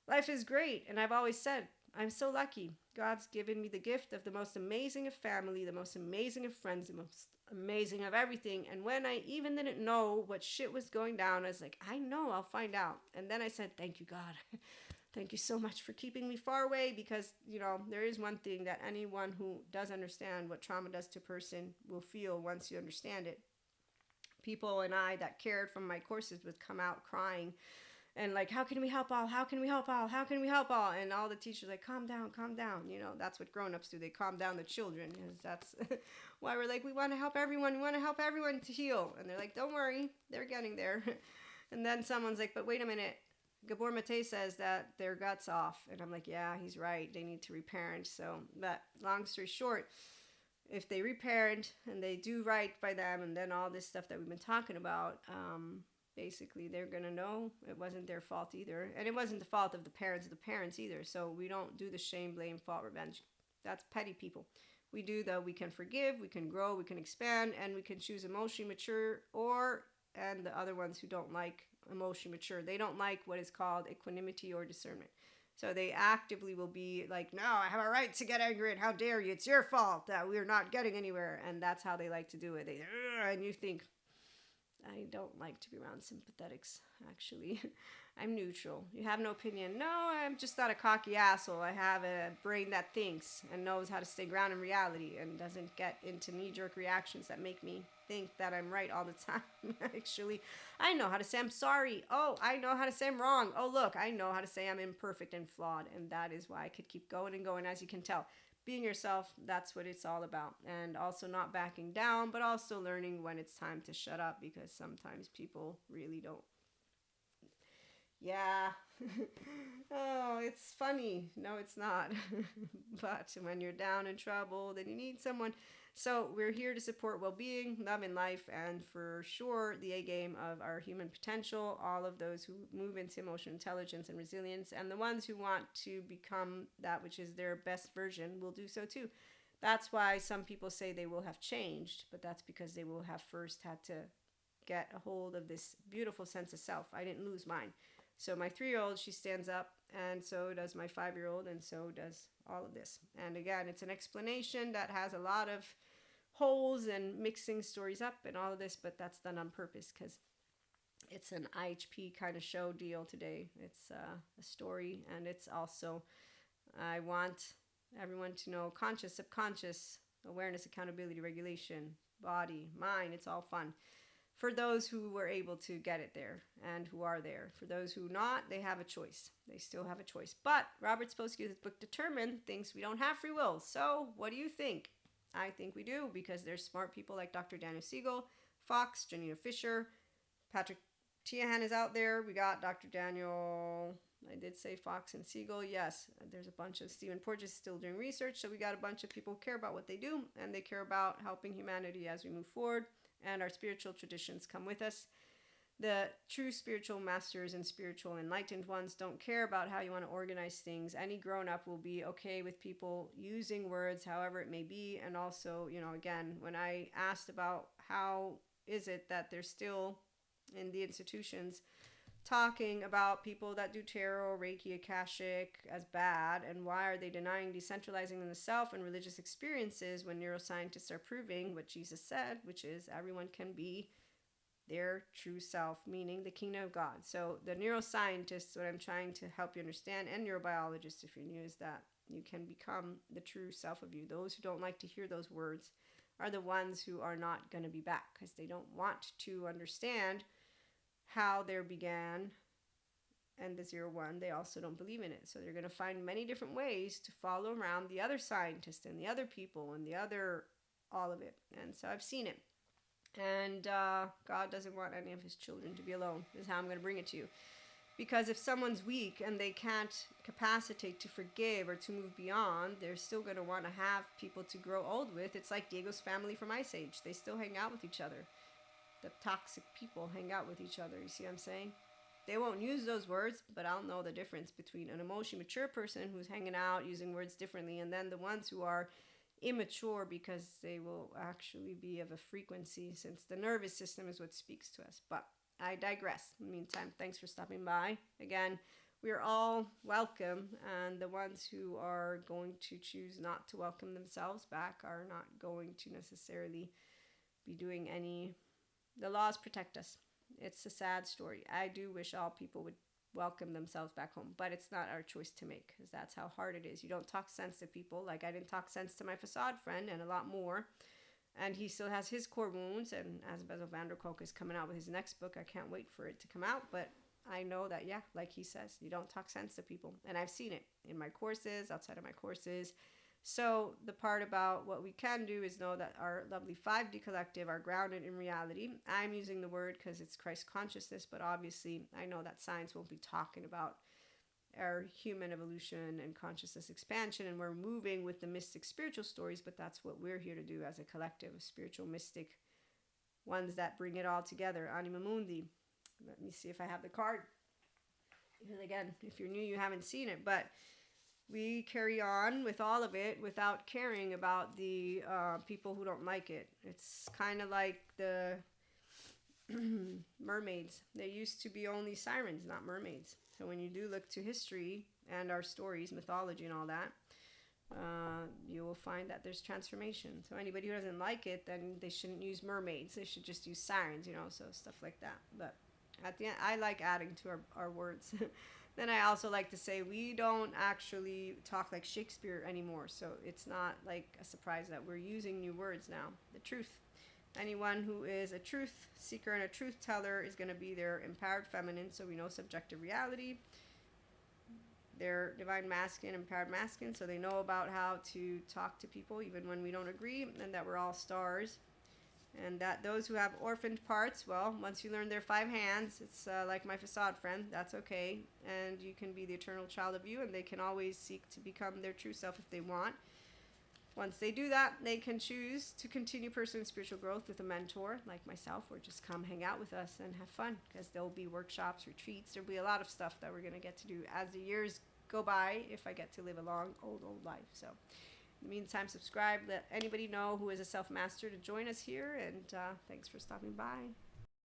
Speaker 1: life is great. And I've always said, I'm so lucky. God's given me the gift of the most amazing of family, the most amazing of friends, the most amazing of everything. And when I even didn't know what shit was going down, I was like, I know, I'll find out. And then I said, thank you, God. Thank you so much for keeping me far away, because, there is one thing that anyone who does understand what trauma does to a person will feel once you understand it. People and I that cared from my courses would come out crying and like, how can we help all? How can we help all? How can we help all? And all the teachers like, calm down, calm down. That's what grown-ups do. They calm down the children. That's why we're like, we want to help everyone. We want to help everyone to heal. And they're like, don't worry, they're getting there. And then someone's like, but wait a minute. Gabor Mate says that their gut's off. And I'm like, yeah, he's right. They need to reparent. So, but long story short, if they reparent and they do right by them, and then all this stuff that we've been talking about, basically they're going to know it wasn't their fault either. And it wasn't the fault of the parents either. So we don't do the shame, blame, fault, revenge. That's petty people. We do we can forgive, we can grow, we can expand, and we can choose emotionally mature, and the other ones who don't like emotionally mature. They don't like what is called equanimity or discernment. So they actively will be like, no, I have a right to get angry, and how dare you? It's your fault that we're not getting anywhere. And that's how they like to do it. And you think, I don't like to be around sympathetics, actually. I'm neutral. You have no opinion. No, I'm just not a cocky asshole. I have a brain that thinks and knows how to stay grounded in reality and doesn't get into knee-jerk reactions that make me think that I'm right all the time. Actually, I know how to say I'm sorry. Oh, I know how to say I'm wrong. Oh, look, I know how to say I'm imperfect and flawed. And that is why I could keep going and going, as you can tell. Being yourself, that's what it's all about. And also not backing down, but also learning when it's time to shut up, because sometimes people really don't. Yeah. Oh, it's funny. No, it's not. But when you're down in trouble, then you need someone. So we're here to support well-being, love in life, and for sure the A game of our human potential. All of those who move into emotional intelligence and resilience, and the ones who want to become that which is their best version will do so too. That's why some people say they will have changed, but that's because they will have first had to get a hold of this beautiful sense of self. I didn't lose mine. So my 3-year-old, she stands up, and so does my 5-year-old, and so does all of this. And again, it's an explanation that has a lot of holes and mixing stories up and all of this, but that's done on purpose because it's an IHP kind of show deal today. It's a story, and it's also, I want everyone to know, conscious, subconscious, awareness, accountability, regulation, body, mind, it's all fun. For those who were able to get it there and who are there. For those who not, they have a choice. They still have a choice. But Robert Spolsky's book Determined thinks we don't have free will. So what do you think? I think we do, because there's smart people like Dr. Daniel Siegel, Fox, Janina Fisher, Patrick Tiahan is out there. We got Dr. Daniel, I did say Fox and Siegel. Yes, there's a bunch of Stephen Porges still doing research. So we got a bunch of people who care about what they do, and they care about helping humanity as we move forward. And our spiritual traditions come with us. The true spiritual masters and spiritual enlightened ones don't care about how you want to organize things. Any grown-up will be okay with people using words however it may be. And also, again, when I asked about how is it that they're still in the institutions talking about people that do tarot, Reiki, Akashic as bad, and why are they denying decentralizing in the self and religious experiences when neuroscientists are proving what Jesus said, which is everyone can be their true self, meaning the kingdom of God. So the neuroscientists, what I'm trying to help you understand, and neurobiologists if you're new, is that you can become the true self of you. Those who don't like to hear those words are the ones who are not going to be back, because they don't want to understand how there began and the 0-1. They also don't believe in it. So they're going to find many different ways to follow around the other scientists and the other people and the other, all of it. And so I've seen it. And God doesn't want any of his children to be alone, is how I'm going to bring it to you. Because if someone's weak and they can't capacitate to forgive or to move beyond, they're still going to want to have people to grow old with. It's like Diego's family from Ice Age. They still hang out with each other. The toxic people hang out with each other. You see what I'm saying? They won't use those words, but I'll know the difference between an emotionally mature person who's hanging out using words differently, and then the ones who are immature, because they will actually be of a frequency, since the nervous system is what speaks to us. But I digress. In the meantime, thanks for stopping by. Again, we're all welcome, and the ones who are going to choose not to welcome themselves back are not going to necessarily be doing any. The laws protect us. It's a sad story. I do wish all people would welcome themselves back home, but it's not our choice to make, because that's how hard it is. You don't talk sense to people. Like I didn't talk sense to my facade friend, and a lot more. And he still has his core wounds. And as Bezel van der Kolk is coming out with his next book, I can't wait for it to come out. But I know that, yeah, like he says, you don't talk sense to people. And I've seen it in my courses, outside of my courses. So the part about what we can do is know that our lovely 5D collective are grounded in reality. I'm using the word because it's Christ consciousness, but obviously I know that science won't be talking about our human evolution and consciousness expansion, and we're moving with the mystic spiritual stories, but that's what we're here to do as a collective of spiritual mystic ones that bring it all together. Anima Mundi. Let me see if I have the card. Because again, if you're new, you haven't seen it, but we carry on with all of it without caring about the people who don't like it. It's kind of like the mermaids. They used to be only sirens, not mermaids. So when you do look to history and our stories, mythology and all that, you will will find that there's transformation. So anybody who doesn't like it, then they shouldn't use mermaids. They should just use sirens, so stuff like that. But at the end, I like adding to our words. Then I also like to say we don't actually talk like Shakespeare anymore. So it's not like a surprise that we're using new words now. The truth. Anyone who is a truth seeker and a truth teller is going to be their empowered feminine. So we know subjective reality. They're divine masculine, empowered masculine. So they know about how to talk to people even when we don't agree, and that we're all stars. And that those who have orphaned parts, well, once you learn their 5 hands, it's like my facade friend, that's okay. And you can be the eternal child of you, and they can always seek to become their true self if they want. Once they do that, they can choose to continue personal spiritual growth with a mentor like myself, or just come hang out with us and have fun, because there will be workshops, retreats. There'll be a lot of stuff that we're going to get to do as the years go by, if I get to live a long, old life. So in the meantime, subscribe, let anybody know who is a self-master to join us here, and thanks for stopping by.